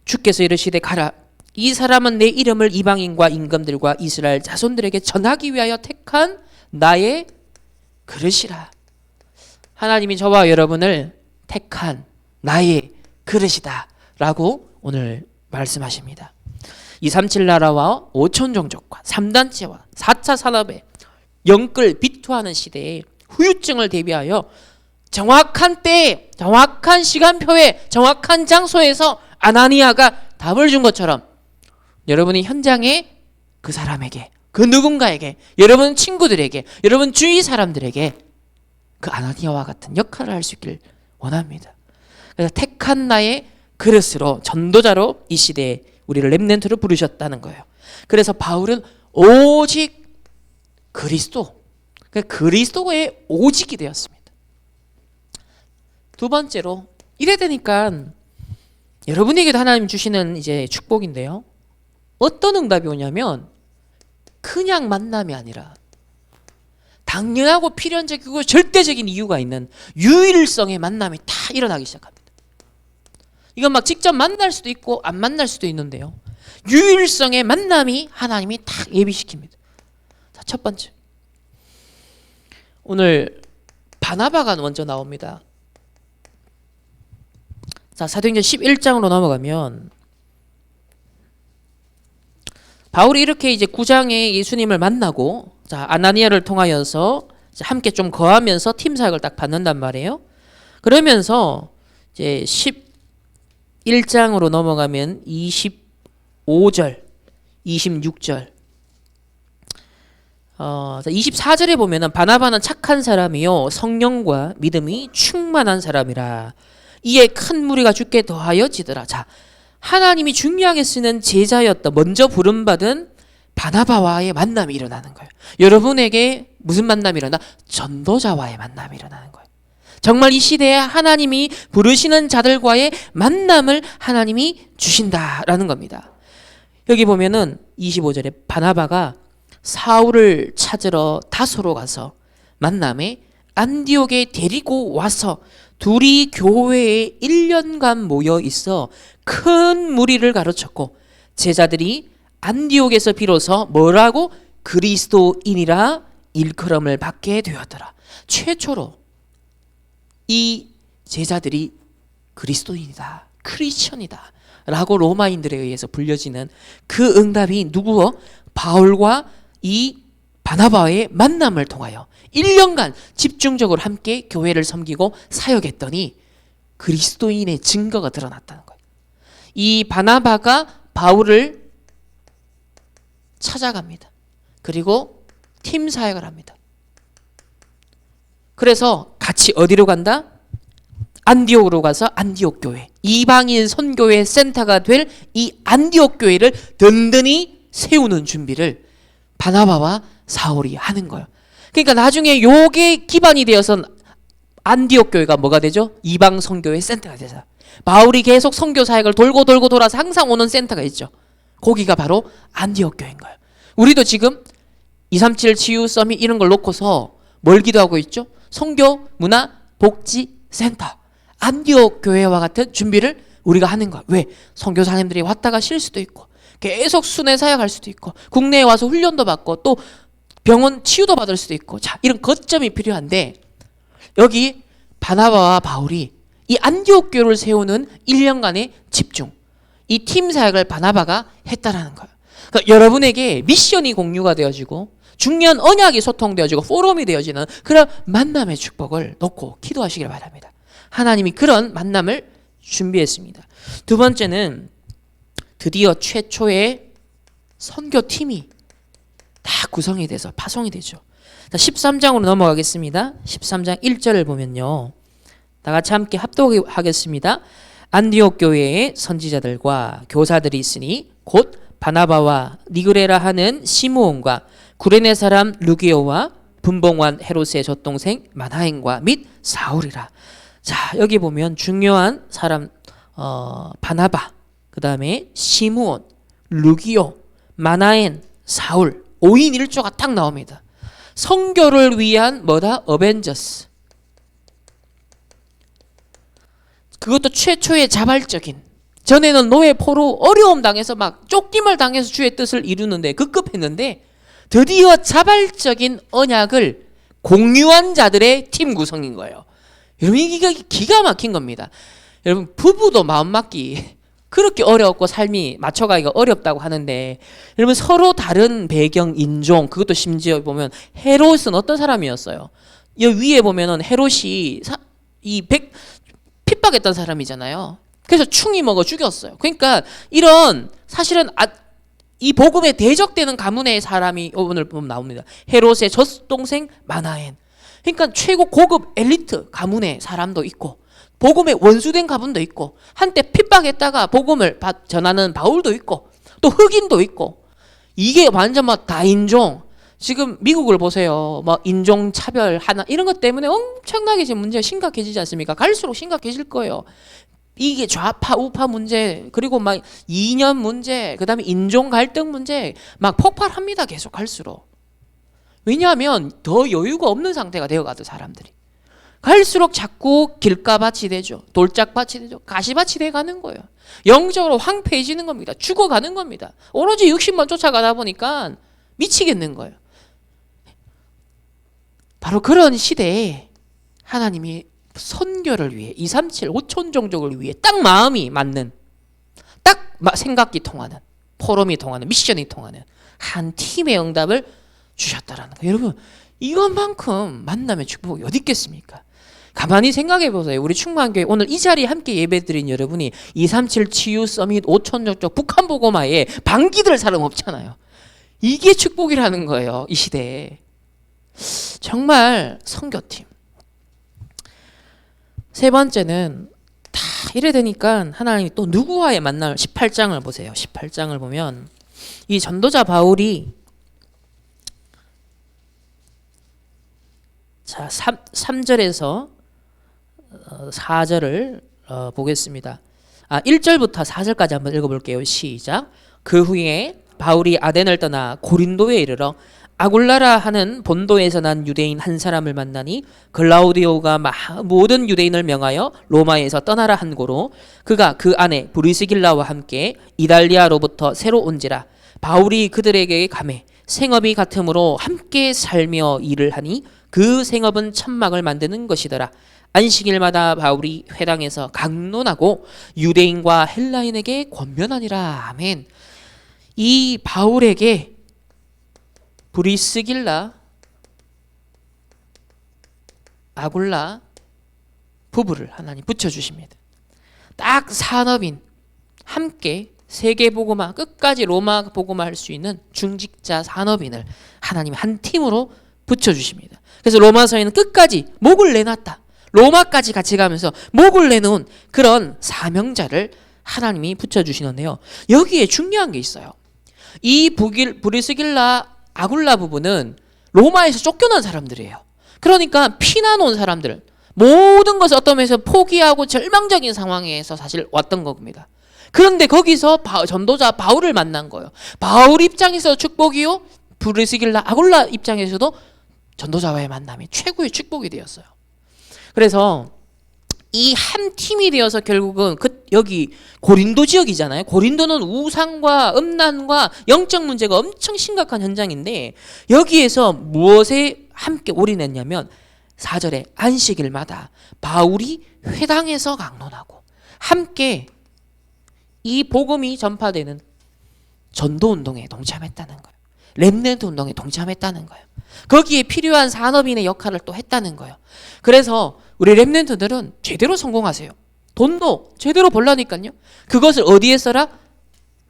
주께서 이르시되 가라. 이 사람은 내 이름을 이방인과 임금들과 이스라엘 자손들에게 전하기 위하여 택한 나의 그릇이라. 하나님이 저와 여러분을 택한 나의 그릇이다 라고 오늘 말씀하십니다. 237 나라와 5천 종족과 3단체와 4차 산업에 영끌 비투하는 시대에 후유증을 대비하여 정확한 때에, 정확한 시간표에, 정확한 장소에서 아나니아가 답을 준 것처럼 여러분이 현장에 그 사람에게, 그 누군가에게, 여러분 친구들에게, 여러분 주위 사람들에게 그 아나니아와 같은 역할을 할 수 있기를 원합니다. 그래서 택한 나의 그릇으로, 전도자로 이 시대에 우리를 렘넌트로 부르셨다는 거예요. 그래서 바울은 오직 그리스도, 그리스도의 오직이 되었습니다. 두 번째로, 이래 되니까 여러분에게도 하나님 주시는 이제 축복인데요, 어떤 응답이 오냐면 그냥 만남이 아니라 당연하고 필연적이고 절대적인 이유가 있는 유일성의 만남이 다 일어나기 시작합니다. 이건 막 직접 만날 수도 있고 안 만날 수도 있는데요, 유일성의 만남이 하나님이 딱 예비시킵니다. 자, 첫 번째, 오늘 바나바가 먼저 나옵니다. 자, 사도행전 11장으로 넘어가면 바울이 이렇게 이제 9장에 예수님을 만나고, 자, 아나니아를 통하여서 함께 좀 거하면서 팀 사역을 딱 받는단 말이에요. 그러면서 이제 11장으로 넘어가면 25절, 26절, 24절에 보면은 바나바는 착한 사람이요 성령과 믿음이 충만한 사람이라 이에 큰 무리가 주께 더하여지더라. 자, 하나님이 중요하게 쓰는 제자였던, 먼저 부름받은 바나바와의 만남이 일어나는 거예요. 여러분에게 무슨 만남이 일어나? 전도자와의 만남이 일어나는 거예요. 정말 이 시대에 하나님이 부르시는 자들과의 만남을 하나님이 주신다라는 겁니다. 여기 보면은 25절에 바나바가 사울을 찾으러 다소로 가서 만남에 안디옥에 데리고 와서 둘이 교회에 1년간 모여 있어 큰 무리를 가르쳤고, 제자들이 안디옥에서 비로소 뭐라고? 그리스도인이라 일컬음을 받게 되었더라. 최초로 이 제자들이 그리스도인이다, 크리스천이다 라고 로마인들에 의해서 불려지는 그 응답이 누구어? 바울과 이 바나바의 만남을 통하여 1년간 집중적으로 함께 교회를 섬기고 사역했더니 그리스도인의 증거가 드러났다는 거예요. 이 바나바가 바울을 찾아갑니다. 그리고 팀 사역을 합니다. 그래서 같이 어디로 간다? 안디옥으로 가서 안디옥 교회, 이방인 선교회 센터가 될 이 안디옥 교회를 든든히 세우는 준비를 바나바와 사울이 하는 거예요. 그러니까 나중에 요게 기반이 되어서 안디옥 교회가 뭐가 되죠? 이방 선교회 센터가 되죠. 바울이 계속 선교 사역을 돌고 돌아서 항상 오는 센터가 있죠. 거기가 바로 안디옥 교회인 거예요. 우리도 지금 237 치유 서밋 이런 걸 놓고서 뭘 기도하고 있죠? 선교 문화 복지 센터, 안디옥 교회와 같은 준비를 우리가 하는 거야. 왜? 선교사님들이 왔다가 쉴 수도 있고 계속 순회 사역할 수도 있고 국내에 와서 훈련도 받고 또 병원 치유도 받을 수도 있고, 자, 이런 거점이 필요한데 여기 바나바와 바울이 이 안디옥 교회를 세우는 1년간의 집중, 이 팀 사역을 바나바가 했다라는 거예요. 그러니까 여러분에게 미션이 공유가 되어지고 중요한 언약이 소통되어지고 포럼이 되어지는 그런 만남의 축복을 놓고 기도하시길 바랍니다. 하나님이 그런 만남을 준비했습니다. 두 번째는 드디어 최초의 선교팀이 다 구성이 돼서 파송이 되죠. 13장으로 넘어가겠습니다. 13장 1절을 보면요, 다 같이 함께 합독하겠습니다. 안디옥 교회의 선지자들과 교사들이 있으니 곧 바나바와 니그레라 하는 시므온과 구레네 사람 루기오와 분봉왕 헤롯의 젖동생 마나엔과 및 사울이라. 자, 여기 보면 중요한 사람 바나바, 그 다음에 시므온, 루기오, 마나엔, 사울 5인 1조가 딱 나옵니다. 선교를 위한 뭐다? 어벤져스. 그것도 최초의 자발적인, 전에는 노예 포로 어려움 당해서 막 쫓김을 당해서 주의 뜻을 이루는데 급급했는데 드디어 자발적인 언약을 공유한 자들의 팀 구성인 거예요. 여러분, 이게 기가 막힌 겁니다. 여러분, 부부도 마음 맞기 그렇게 어렵고 삶이 맞춰가기가 어렵다고 하는데, 여러분, 서로 다른 배경, 인종, 그것도 심지어 보면 헤롯은 어떤 사람이었어요? 여기 위에 보면은 헤롯이 핍박했던 사람이잖아요. 그래서 충이 먹어 죽였어요. 그러니까 이런 사실은 이 복음에 대적되는 가문의 사람이 오늘 보면 나옵니다. 헤롯의 젖동생 마나엔. 그러니까 최고 고급 엘리트 가문의 사람도 있고 복음에 원수된 가문도 있고 한때 핍박했다가 복음을 전하는 바울도 있고 또 흑인도 있고, 이게 완전 막 다인종. 지금 미국을 보세요. 막 인종 차별 하나 이런 것 때문에 엄청나게 지금 문제가 심각해지지 않습니까? 갈수록 심각해질 거예요. 이게 좌파 우파 문제, 그리고 막 이념 문제, 그다음에 인종 갈등 문제 막 폭발합니다. 계속 갈수록. 왜냐하면 더 여유가 없는 상태가 되어가도 사람들이 갈수록 자꾸 길가밭이 되죠. 돌짝밭이 되죠. 가시밭이 돼가는 거예요. 영적으로 황폐해지는 겁니다. 죽어가는 겁니다. 오로지 육신만 쫓아가다 보니까 미치겠는 거예요. 바로 그런 시대에 하나님이 선교를 위해 237 5천 종족을 위해 딱 마음이 맞는, 딱 생각이 통하는, 포럼이 통하는, 미션이 통하는 한 팀의 응답을 주셨다라는 거예요. 여러분, 이것만큼 만남의 축복이 어디 있겠습니까? 가만히 생각해 보세요. 우리 충만교회 오늘 이 자리에 함께 예배드린 여러분이 237 치유 서밋 5천 종족 북한 보고마에 반기들 사람 없잖아요. 이게 축복이라는 거예요. 이 시대에. 정말 선교팀. 세 번째는 다 이래 되니까 하나님이 또 누구와의 만남, 18장을 보세요. 18장을 보면 이 전도자 바울이, 자, 3절에서 4절을 보겠습니다. 1절부터 4절까지 한번 읽어볼게요. 시작. 그 후에 바울이 아덴을 떠나 고린도에 이르러 아굴라라 하는 본도에서 난 유대인 한 사람을 만나니 글라우디오가 모든 유대인을 명하여 로마에서 떠나라 한 고로 그가 그 안에 브리스길라와 함께 이달리아로부터 새로 온지라. 바울이 그들에게 가매 생업이 같으므로 함께 살며 일을 하니 그 생업은 천막을 만드는 것이더라. 안식일마다 바울이 회당에서 강론하고 유대인과 헬라인에게 권면하니라. 아멘. 이 바울에게 브리스길라, 아굴라, 부부를 하나님 붙여주십니다. 딱 산업인 함께 세계복음화 끝까지 로마 복음화 할 수 있는 중직자 산업인을 하나님 한 팀으로 붙여주십니다. 그래서 로마서에는 끝까지 목을 내놨다. 로마까지 같이 가면서 목을 내놓은 그런 사명자를 하나님이 붙여주시는데요. 여기에 중요한 게 있어요. 이 브리스길라 아굴라 부부는 로마에서 쫓겨난 사람들이에요. 그러니까 피난 온 사람들, 모든 것을 어떤 면에서 포기하고 절망적인 상황에서 사실 왔던 겁니다. 그런데 거기서 전도자 바울을 만난 거예요. 바울 입장에서 축복이요, 브리스길라 아굴라 입장에서도 전도자와의 만남이 최고의 축복이 되었어요. 그래서 이 한 팀이 되어서 결국은 여기 고린도 지역이잖아요. 고린도는 우상과 음란과 영적 문제가 엄청 심각한 현장인데 여기에서 무엇에 함께 올인했냐면 4절에 안식일마다 바울이 회당에서 강론하고 함께 이 복음이 전파되는 전도운동에 동참했다는 거예요. 렘넌트 운동에 동참했다는 거예요. 거기에 필요한 산업인의 역할을 또 했다는 거예요. 그래서 우리 렘넌트들은 제대로 성공하세요. 돈도 제대로 벌라니까요. 그것을 어디에 써라?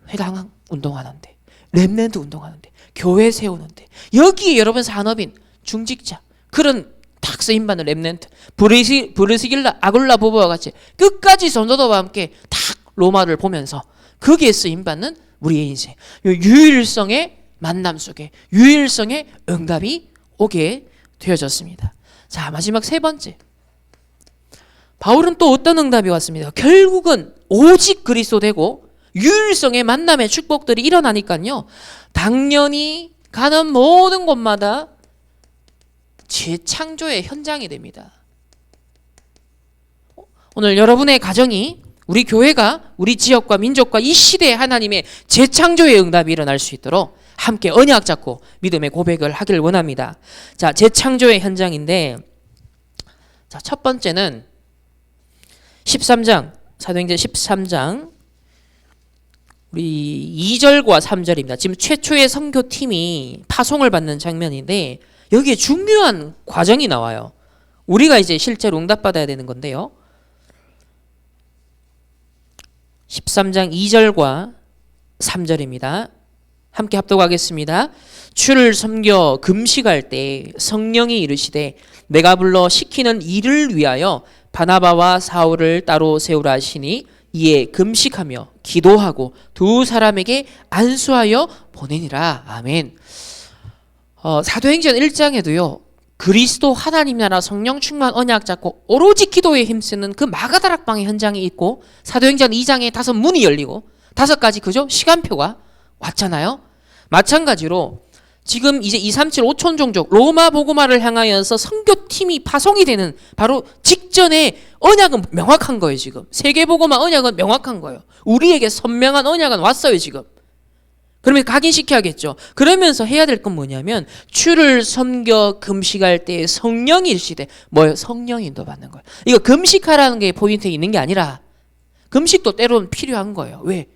회당 운동하는데, 렘넌트 운동하는데, 교회 세우는데, 여기에 여러분 산업인, 중직자 그런 탁 쓰임받는 렘넌트, 브리스길라 아굴라 부부와 같이 끝까지 전도도와 함께 탁 로마를 보면서 거기에 쓰임받는 우리의 인생, 유일성의 만남 속에 유일성의 응답이 오게 되어졌습니다. 자, 마지막 세 번째, 바울은 또 어떤 응답이 왔습니다. 결국은 오직 그리스도 되고 유일성의 만남의 축복들이 일어나니까요, 당연히 가는 모든 곳마다 재창조의 현장이 됩니다. 오늘 여러분의 가정이, 우리 교회가, 우리 지역과 민족과 이 시대에 하나님의 재창조의 응답이 일어날 수 있도록 함께 언약 잡고 믿음의 고백을 하길 원합니다. 자, 재창조의 현장인데, 자, 첫 번째는 13장, 사도행전 13장 우리 2절과 3절입니다. 지금 최초의 선교팀이 파송을 받는 장면인데 여기에 중요한 과정이 나와요. 우리가 이제 실제로 응답받아야 되는 건데요. 13장 2절과 3절입니다. 함께 합독하겠습니다. 주를 섬겨 금식할 때 성령이 이르시되 내가 불러 시키는 일을 위하여 바나바와 사울을 따로 세우라 하시니 이에 금식하며 기도하고 두 사람에게 안수하여 보내니라. 아멘. 사도행전 1장에도요. 그리스도 하나님 나라 성령 충만 언약 잡고 오로지 기도에 힘쓰는 그 마가다락방의 현장이 있고, 사도행전 2장에 5문이 열리고 5가지 그죠? 시간표가 왔잖아요. 마찬가지로 지금 이제 237 5천 종족 로마 복음화를 향하여서 선교팀이 파송이 되는 바로 직전에 언약은 명확한 거예요. 지금 세계 복음화 언약은 명확한 거예요. 우리에게 선명한 언약은 왔어요. 지금 그러면 각인시켜야겠죠. 그러면서 해야 될 건 뭐냐면 주를 섬겨 금식할 때 성령이 일시되 뭐예요? 성령이 인도받는 거예요. 이거 금식하라는 게 포인트에 있는 게 아니라 금식도 때로는 필요한 거예요. 왜?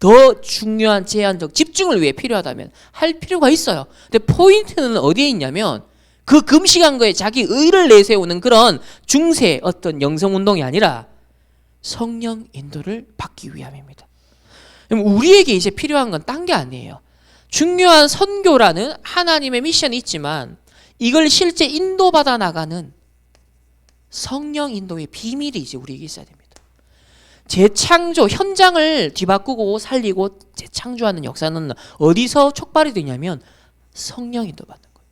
더 중요한 제한적 집중을 위해 필요하다면 할 필요가 있어요. 근데 포인트는 어디에 있냐면 그 금식한 거에 자기 의를 내세우는 그런 중세 어떤 영성운동이 아니라 성령 인도를 받기 위함입니다. 우리에게 이제 필요한 건 딴 게 아니에요. 중요한 선교라는 하나님의 미션이 있지만 이걸 실제 인도받아 나가는 성령 인도의 비밀이 이제 우리에게 있어야 됩니다. 재창조, 현장을 뒤바꾸고 살리고 재창조하는 역사는 어디서 촉발이 되냐면 성령 인도받는 거예요.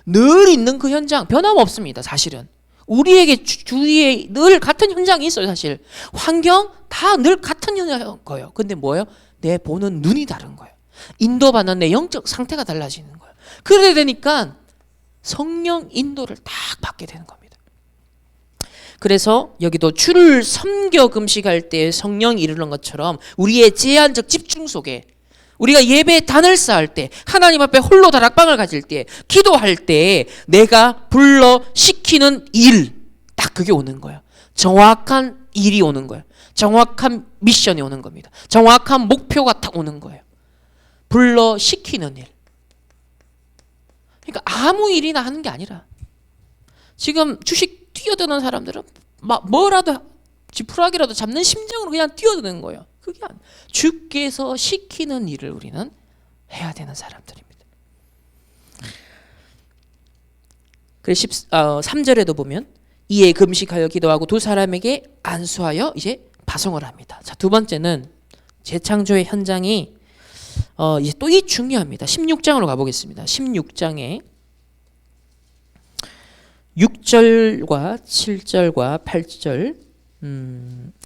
늘 있는 그 현장 변함없습니다. 사실은 우리에게 주위에 늘 같은 현장이 있어요. 사실 환경 다 늘 같은 현장인 거예요. 근데 뭐예요? 내 보는 눈이 다른 거예요. 인도받는 내 영적 상태가 달라지는 거예요. 그래야 되니까 성령 인도를 딱 받게 되는 겁니다. 그래서 여기도 주를 섬겨 금식할 때 성령이 이르는 것처럼 우리의 제한적 집중 속에 우리가 예배에 단을 쌓을 때, 하나님 앞에 홀로 다락방을 가질 때, 기도할 때 내가 불러 시키는 일, 딱 그게 오는 거예요. 정확한 일이 오는 거예요. 정확한 미션이 오는 겁니다. 정확한 목표가 딱 오는 거예요. 불러 시키는 일. 그러니까 아무 일이나 하는 게 아니라 지금 주식 뛰어드는 사람들은 막 뭐라도 지푸라기라도 잡는 심정으로 그냥 뛰어드는 거예요. 그게 주께서 시키는 일을 우리는 해야 되는 사람들입니다. 그래서 3절에도 보면 이에 금식하여 기도하고 두 사람에게 안수하여 이제 파송을 합니다. 자, 두 번째는 재창조의 현장이 이제 또 이 중요합니다. 16장으로 가보겠습니다. 16장에 6절과 7절과 8절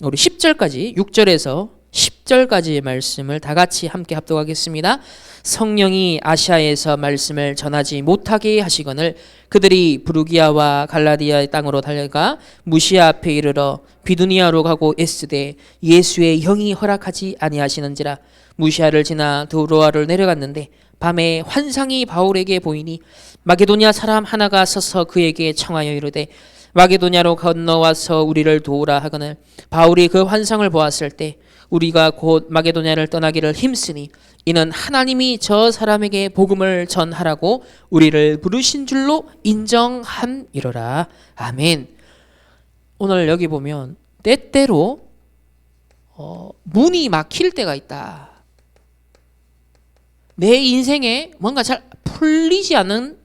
우리 10절까지 6절에서 10절까지의 말씀을 다 같이 함께 합독하겠습니다. 성령이 아시아에서 말씀을 전하지 못하게 하시거늘 그들이 부르기아와 갈라디아의 땅으로 달려가 무시아 앞에 이르러 비두니아로 가고 애쓰되 예수의 영이 허락하지 아니하시는지라. 무시아를 지나 두로아를 내려갔는데 밤에 환상이 바울에게 보이니 마게도냐 사람 하나가 서서 그에게 청하여 이르되 마게도냐로 건너와서 우리를 도우라 하거늘 바울이 그 환상을 보았을 때 우리가 곧 마게도냐를 떠나기를 힘쓰니 이는 하나님이 저 사람에게 복음을 전하라고 우리를 부르신 줄로 인정함이로라. 아멘. 오늘 여기 보면 때때로 문이 막힐 때가 있다. 내 인생에 뭔가 잘 풀리지 않은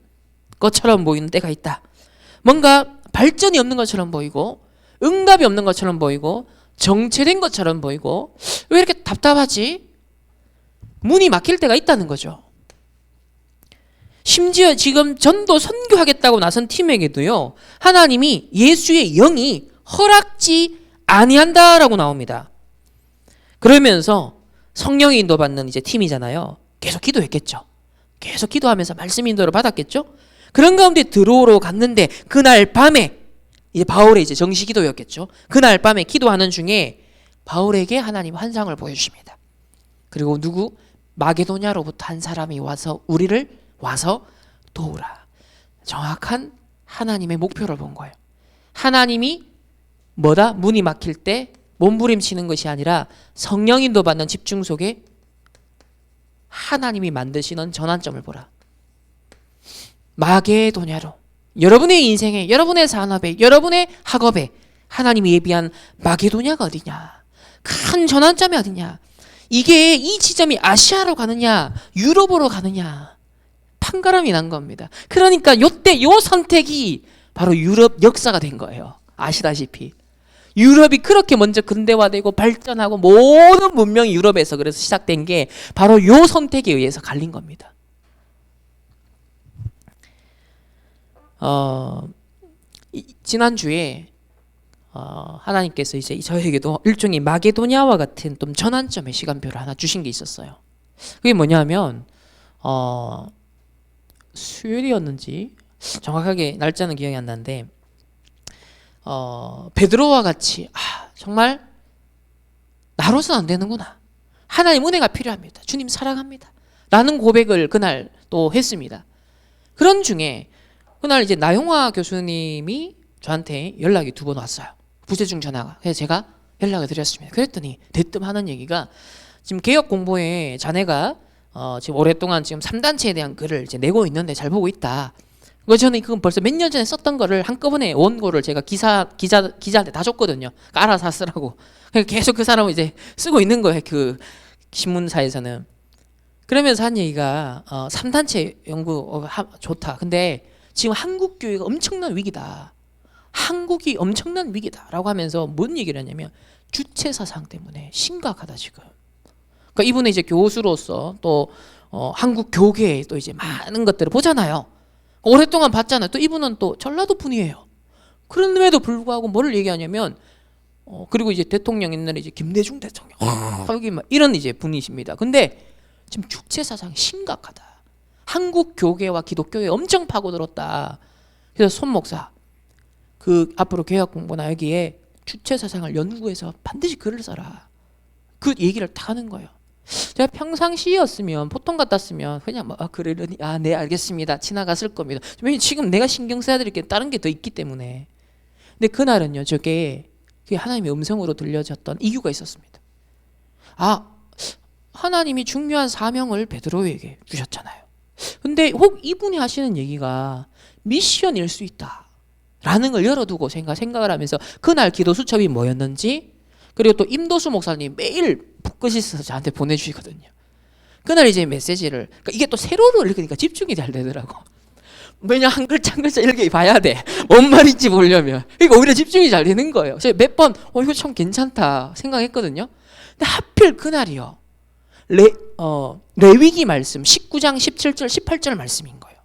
것처럼 보이는 때가 있다. 뭔가 발전이 없는 것처럼 보이고 응답이 없는 것처럼 보이고 정체된 것처럼 보이고 왜 이렇게 답답하지? 문이 막힐 때가 있다는 거죠. 심지어 지금 전도 선교하겠다고 나선 팀에게도요, 하나님이 예수의 영이 허락지 아니한다라고 나옵니다. 그러면서 성령의 인도받는 이제 팀이잖아요. 계속 기도했겠죠. 계속 기도하면서 말씀 인도를 받았겠죠. 그런 가운데 들어오러 갔는데 그날 밤에 이제 바울의 이제 정시 기도였겠죠. 그날 밤에 기도하는 중에 바울에게 하나님 환상을 보여주십니다. 그리고 누구? 마게도냐로부터 한 사람이 와서 우리를 와서 도우라. 정확한 하나님의 목표를 본 거예요. 하나님이 뭐다? 문이 막힐 때 몸부림치는 것이 아니라 성령 인도받는 집중 속에 하나님이 만드시는 전환점을 보라. 마게도냐로 여러분의 인생에, 여러분의 산업에, 여러분의 학업에 하나님이 예비한 마게도냐가 어디냐? 큰 전환점이 어디냐? 이게 이 지점이 아시아로 가느냐, 유럽으로 가느냐, 판가름이 난 겁니다. 그러니까 요때 요 선택이 바로 유럽 역사가 된 거예요. 아시다시피 유럽이 그렇게 먼저 근대화되고 발전하고 모든 문명이 유럽에서 그래서 시작된 게 바로 요 선택에 의해서 갈린 겁니다. 지난주에 하나님께서 이제 저에게도 일종의 마게도냐와 같은 좀 전환점의 시간표를 하나 주신 게 있었어요. 그게 뭐냐면 수요일이었는지 정확하게 날짜는 기억이 안 나는데 베드로와 같이 정말 나로서는 안 되는구나. 하나님 은혜가 필요합니다. 주님 사랑합니다. 라는 고백을 그날 또 했습니다. 그런 중에 그날 이제 나용화 교수님이 저한테 연락이 2번 왔어요. 부재중 전화가. 그래서 제가 연락을 드렸습니다. 그랬더니 대뜸 하는 얘기가 지금 개혁 공보에 자네가 지금 오랫동안 지금 3단체에 대한 글을 이제 내고 있는데 잘 보고 있다. 저는 그건 벌써 몇 년 전에 썼던 거를 한꺼번에 원고를 제가 기자한테 다 줬거든요. 그러니까 알아서 쓰라고. 계속 그 사람을 이제 쓰고 있는 거예요. 그 신문사에서는. 그러면서 한 얘기가 3단체 연구 좋다. 근데 지금 한국 교회가 엄청난 위기다. 한국이 엄청난 위기다라고 하면서 뭔 얘기를 하냐면 주체 사상 때문에 심각하다 지금. 그러니까 이분은 이제 교수로서 또 한국 교계에 또 이제 많은 것들을 보잖아요. 오랫동안 봤잖아요. 또 이분은 또 전라도 분이에요. 그럼에도 불구하고 뭐를 얘기하냐면 그리고 이제 대통령 옛날에 이제 김대중 대통령 여기 막 이런 이제 분이십니다. 근데 지금 주체 사상이 심각하다. 한국 교계와 기독교에 엄청 파고들었다. 그래서 손 목사 그 앞으로 개혁 공부나 여기에 주체 사상을 연구해서 반드시 글을 써라. 그 얘기를 다 하는 거예요. 제가 평상시였으면 보통 같았으면 그냥 뭐 그러려니 네 알겠습니다 지나갔을 겁니다. 왜냐면 지금 내가 신경 써야 될 게 다른 게 더 있기 때문에. 근데 그날은요 그게 하나님의 음성으로 들려졌던 이유가 있었습니다. 하나님이 중요한 사명을 베드로에게 주셨잖아요. 근데 혹 이분이 하시는 얘기가 미션일 수 있다. 라는 걸 열어두고 생각을 하면서 그날 기도 수첩이 뭐였는지, 그리고 또 임도수 목사님 매일 붓글씨 써서 저한테 보내주시거든요. 그날 이제 메시지를, 그러니까 이게 또 세로로 읽으니까 집중이 잘 되더라고. 왜냐, 한 글자 한 글자 읽어 봐야 돼. 뭔 말인지 보려면. 그러니까 오히려 집중이 잘 되는 거예요. 제가 몇 번 이거 참 괜찮다 생각했거든요. 근데 하필 그날이요, 레위기 말씀 19장 17절 18절 말씀인 거예요.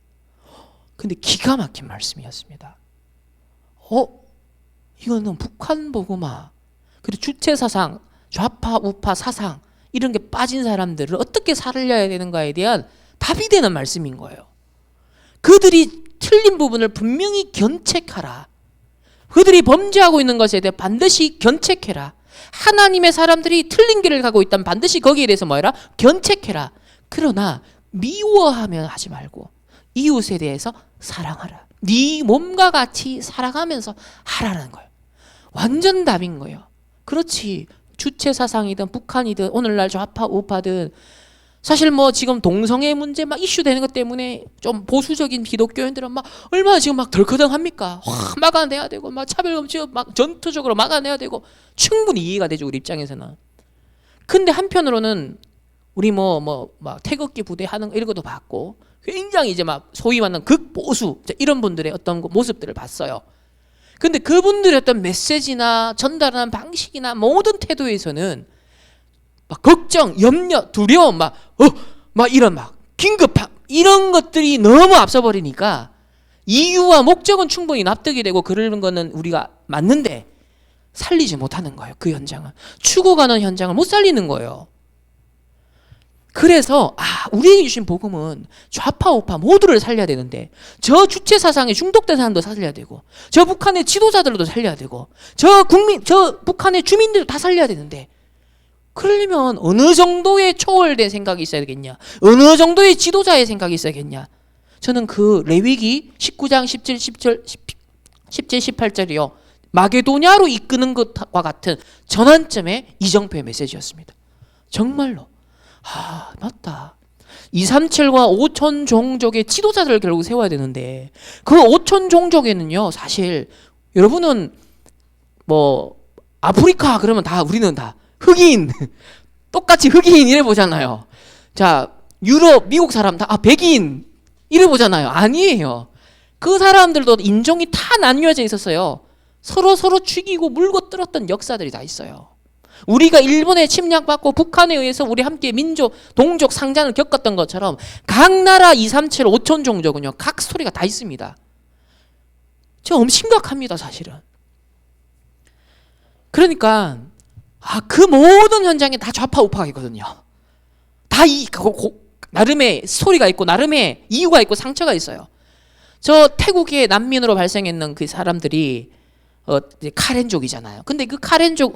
근데 기가 막힌 말씀이었습니다. 이거는 북한 복음화, 그리고 주체사상, 좌파 우파 사상 이런 게 빠진 사람들을 어떻게 살려야 되는가에 대한 답이 되는 말씀인 거예요. 그들이 틀린 부분을 분명히 견책하라. 그들이 범죄하고 있는 것에 대해 반드시 견책해라. 하나님의 사람들이 틀린 길을 가고 있다면 반드시 거기에 대해서 뭐해라? 견책해라. 그러나 미워하면 하지 말고 이웃에 대해서 사랑하라. 네 몸과 같이 살아가면서 하라는 거예요. 완전 답인 거예요. 그렇지, 주체사상이든 북한이든 오늘날 좌파 우파든 사실 뭐 지금 동성애 문제 막 이슈되는 것 때문에 좀 보수적인 기독교인들은 막 얼마나 지금 막 덜커덩합니까? 막아내야 되고 막 차별금 지금 막 전투적으로 막아내야 되고 충분히 이해가 되죠, 우리 입장에서는. 근데 한편으로는 우리 막 태극기 부대 하는 거 이런 것도 봤고 굉장히 이제 막 소위 말하는 극보수 이런 분들의 어떤 모습들을 봤어요. 근데 그분들의 어떤 메시지나 전달하는 방식이나 모든 태도에서는 막 걱정, 염려, 두려움, 막 이런 막 긴급함 이런 것들이 너무 앞서버리니까 이유와 목적은 충분히 납득이 되고 그러는 거는 우리가 맞는데 살리지 못하는 거예요. 그 현장은 죽어가는 현장을 못 살리는 거예요. 그래서 우리에게 주신 복음은 좌파 우파 모두를 살려야 되는데 저 주체 사상에 중독된 사람도 살려야 되고 저 북한의 지도자들도 살려야 되고 저 북한의 주민들도 다 살려야 되는데, 그러려면 어느 정도의 초월된 생각이 있어야 되겠냐, 어느 정도의 지도자의 생각이 있어야겠냐. 저는 그 레위기 19장 17, 18절이요 마게도냐로 이끄는 것과 같은 전환점의 이정표의 메시지였습니다. 정말로 맞다, 237과 5천 종족의 지도자들을 결국 세워야 되는데 그 5천 종족에는요 사실 여러분은 뭐 아프리카 그러면 다 우리는 다 흑인 똑같이 흑인 이래 보잖아요. 자, 유럽 미국 사람 다 백인 이래 보잖아요. 아니에요. 그 사람들도 인종이 다 나뉘어져 있었어요. 서로 죽이고 물고 뜯었던 역사들이 다 있어요. 우리가 일본에 침략받고 북한에 의해서 우리 함께 민족, 동족 상잔을 겪었던 것처럼 각 나라 237, 5천 종족은요 각 스토리가 다 있습니다. 좀 심각합니다, 사실은. 그러니까 그 모든 현장에 다 좌파 우파가 있거든요. 다 나름의 스토리가 있고 나름의 이유가 있고 상처가 있어요. 저 태국의 난민으로 발생했는 그 사람들이 카렌족이잖아요. 근데 그 카렌족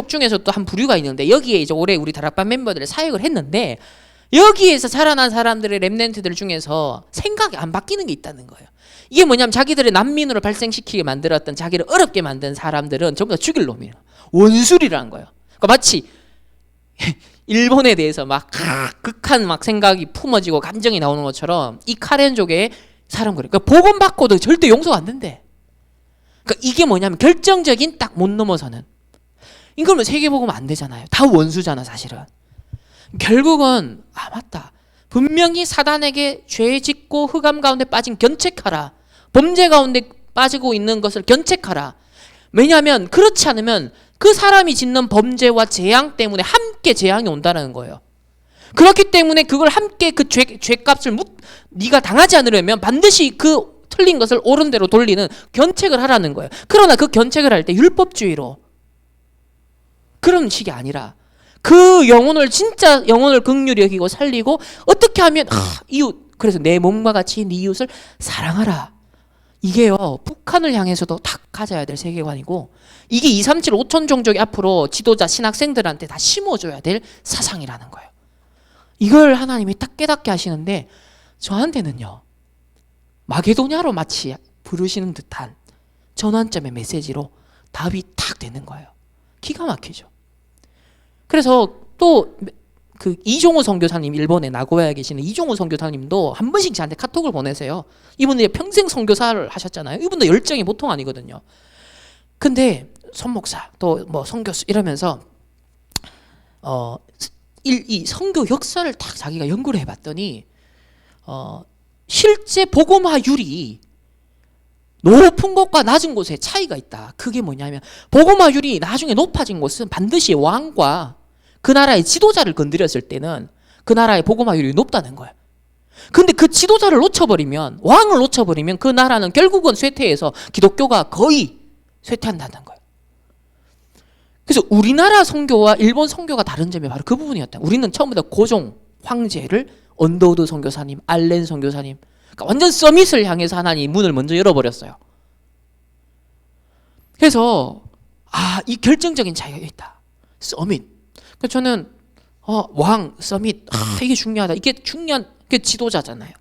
중에서 또 한 부류가 있는데 여기에 이제 올해 우리 다락방 멤버들을 사역을 했는데 여기에서 자라난 사람들의 랩넨트들 중에서 생각이 안 바뀌는 게 있다는 거예요. 이게 뭐냐면 자기들의 난민으로 발생시키게 만들었던, 자기를 어렵게 만든 사람들은 전부 다 죽일 놈이에요. 원수리라는 거예요. 그러니까 마치 일본에 대해서 막 극한 막 생각이 품어지고 감정이 나오는 것처럼 이 카렌족의 사람들, 그러니까 복음 받고도 절대 용서가 안 된대. 그러니까 이게 뭐냐면 결정적인 딱 못 넘어서는. 이거는 세계 복음 안 되잖아요. 다 원수잖아, 사실은. 결국은 맞다, 분명히 사단에게 죄 짓고 흑암 가운데 빠진 견책하라, 범죄 가운데 빠지고 있는 것을 견책하라. 왜냐하면 그렇지 않으면 그 사람이 짓는 범죄와 재앙 때문에 함께 재앙이 온다는 거예요. 그렇기 때문에 그걸 함께 그 죄값을 네가 당하지 않으려면 반드시 그 틀린 것을 옳은 대로 돌리는 견책을 하라는 거예요. 그러나 그 견책을 할 때 율법주의로 그런 식이 아니라 그 영혼을 진짜 영혼을 긍휼히 여기고 살리고 어떻게 하면 이웃, 그래서 내 몸과 같이 네 이웃을 사랑하라. 이게요 북한을 향해서도 딱 가져야 될 세계관이고 이게 237, 5천 종족이 앞으로 지도자 신학생들한테 다 심어줘야 될 사상이라는 거예요. 이걸 하나님이 딱 깨닫게 하시는데 저한테는요 마게도냐로 마치 부르시는 듯한 전환점의 메시지로 답이 딱 되는 거예요. 기가 막히죠. 그래서 또 그 이종호 선교사님, 일본에 나고야에 계시는 이종호 선교사님도 한 번씩 저한테 카톡을 보내세요. 이분들이 평생 선교사를 하셨잖아요. 이분도 열정이 보통 아니거든요. 근데 손목사 또 뭐 선교수 이러면서 이 선교 역사를 딱 자기가 연구를 해봤더니 실제 복음화율이 높은 곳과 낮은 곳에 차이가 있다. 그게 뭐냐면 복음화율이 나중에 높아진 곳은 반드시 왕과 그 나라의 지도자를 건드렸을 때는 그 나라의 복음화율이 높다는 거예요. 근데 그 지도자를 놓쳐버리면, 왕을 놓쳐버리면 그 나라는 결국은 쇠퇴해서 기독교가 거의 쇠퇴한다는 거예요. 그래서 우리나라 선교와 일본 선교가 다른 점이 바로 그 부분이었다. 우리는 처음부터 고종 황제를 언더우드 선교사님, 알렌 선교사님, 그러니까 완전 서밋을 향해서 하나님이 문을 먼저 열어버렸어요. 그래서 이 결정적인 차이가 있다. 서밋. 그래서 저는 왕, 서밋, 이게 중요하다. 이게 중요한 게 지도자잖아요.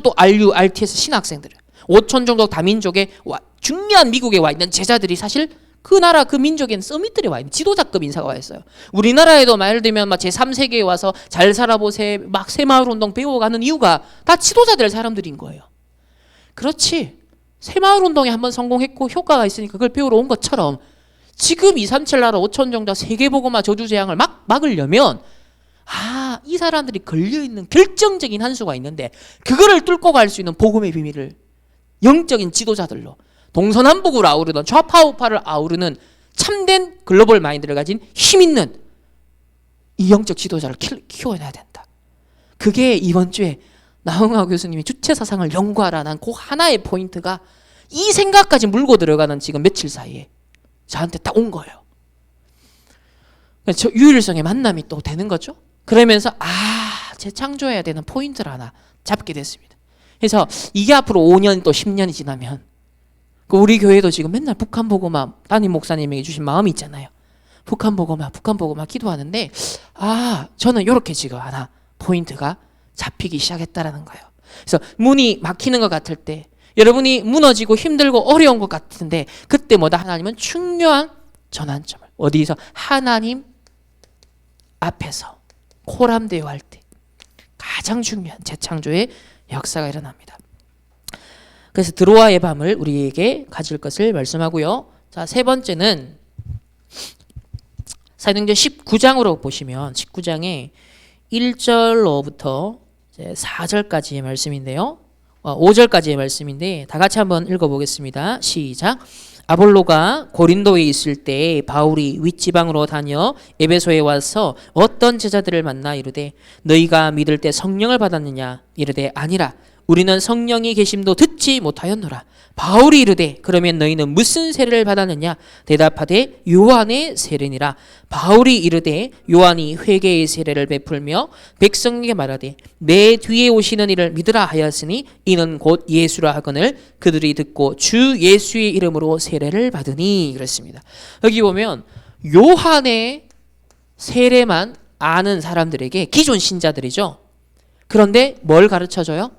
또 RU, RTS 신학생들 5천 정도 다민족의 중요한 미국에 와 있는 제자들이 사실 그 나라 그 민족에는 서밋들이 와 있는 지도자급 인사가 와 있어요. 우리나라에도 예를 들면 막 제3세계에 와서 잘 살아보세 막 새마을운동 배워가는 이유가 다 지도자들 사람들인 거예요. 그렇지. 새마을운동에 한번 성공했고 효과가 있으니까 그걸 배우러 온 것처럼 지금 237 나라 5천 정도 세계복음화 저주재앙을 막으려면 이 사람들이 걸려있는 결정적인 한 수가 있는데 그거를 뚫고 갈 수 있는 복음의 비밀을 영적인 지도자들로 동서남북을 아우르는 좌파우파를 아우르는 참된 글로벌 마인드를 가진 힘있는 이 영적 지도자를 키워내야 된다. 그게 이번 주에 나홍하 교수님이 주체사상을 연구하라는 그 하나의 포인트가 이 생각까지 물고 들어가는 지금 며칠 사이에 저한테 딱 온 거예요. 저 유일성의 만남이 또 되는 거죠. 그러면서 재창조해야 되는 포인트를 하나 잡게 됐습니다. 그래서 이게 앞으로 5년 또 10년이 지나면 우리 교회도 지금 맨날 북한 복음화 담임 목사님에게 주신 마음이 있잖아요. 북한 복음화 기도하는데 저는 이렇게 지금 하나 포인트가 잡히기 시작했다라는 거예요. 그래서 문이 막히는 것 같을 때 여러분이 무너지고 힘들고 어려운 것 같은데 그때 뭐다 하나님은 중요한 전환점을 어디서 하나님 앞에서 코람대요할 때 가장 중요한 재창조의 역사가 일어납니다. 그래서 드로아의 밤을 우리에게 가질 것을 말씀하고요. 자, 세 번째는 사도행전 19장으로 보시면 19장에 1절로부터 4절까지의 말씀인데요. 5절까지의 말씀인데 다 같이 한번 읽어보겠습니다. 시작. 아볼로가 고린도에 있을 때 바울이 윗지방으로 다녀 에베소에 와서 어떤 제자들을 만나 이르되 너희가 믿을 때 성령을 받았느냐 이르되 아니라 우리는 성령이 계심도 듣지 못하였노라. 바울이 이르되 그러면 너희는 무슨 세례를 받았느냐 대답하되 요한의 세례니라. 바울이 이르되 요한이 회개의 세례를 베풀며 백성에게 말하되 내 뒤에 오시는 이를 믿으라 하였으니 이는 곧 예수라 하거늘 그들이 듣고 주 예수의 이름으로 세례를 받으니 그랬습니다. 여기 보면 요한의 세례만 아는 사람들에게 기존 신자들이죠. 그런데 뭘 가르쳐줘요?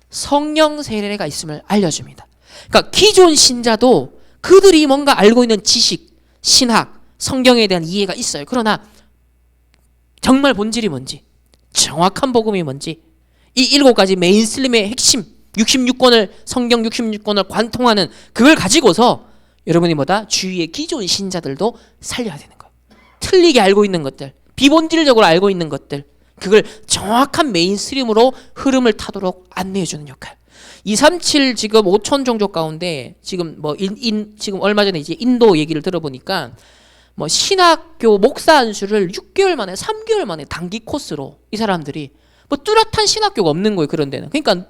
성령 세례가 있음을 알려줍니다. 그러니까 기존 신자도 그들이 뭔가 알고 있는 지식, 신학, 성경에 대한 이해가 있어요. 그러나 정말 본질이 뭔지, 정확한 복음이 뭔지, 이 7가지 메인스트림의 핵심 66권을 성경 66권을 관통하는 그걸 가지고서 여러분이 뭐다? 주위의 기존 신자들도 살려야 되는 거예요. 틀리게 알고 있는 것들, 비본질적으로 알고 있는 것들, 그걸 정확한 메인스트림으로 흐름을 타도록 안내해 주는 역할. 237 지금 5천 종족 가운데 지금 지금 얼마 전에 이제 인도 얘기를 들어보니까 신학교 목사 안수를 6개월 만에 3개월 만에 단기 코스로 이 사람들이 뚜렷한 신학교가 없는 거예요. 그런 데는. 그러니까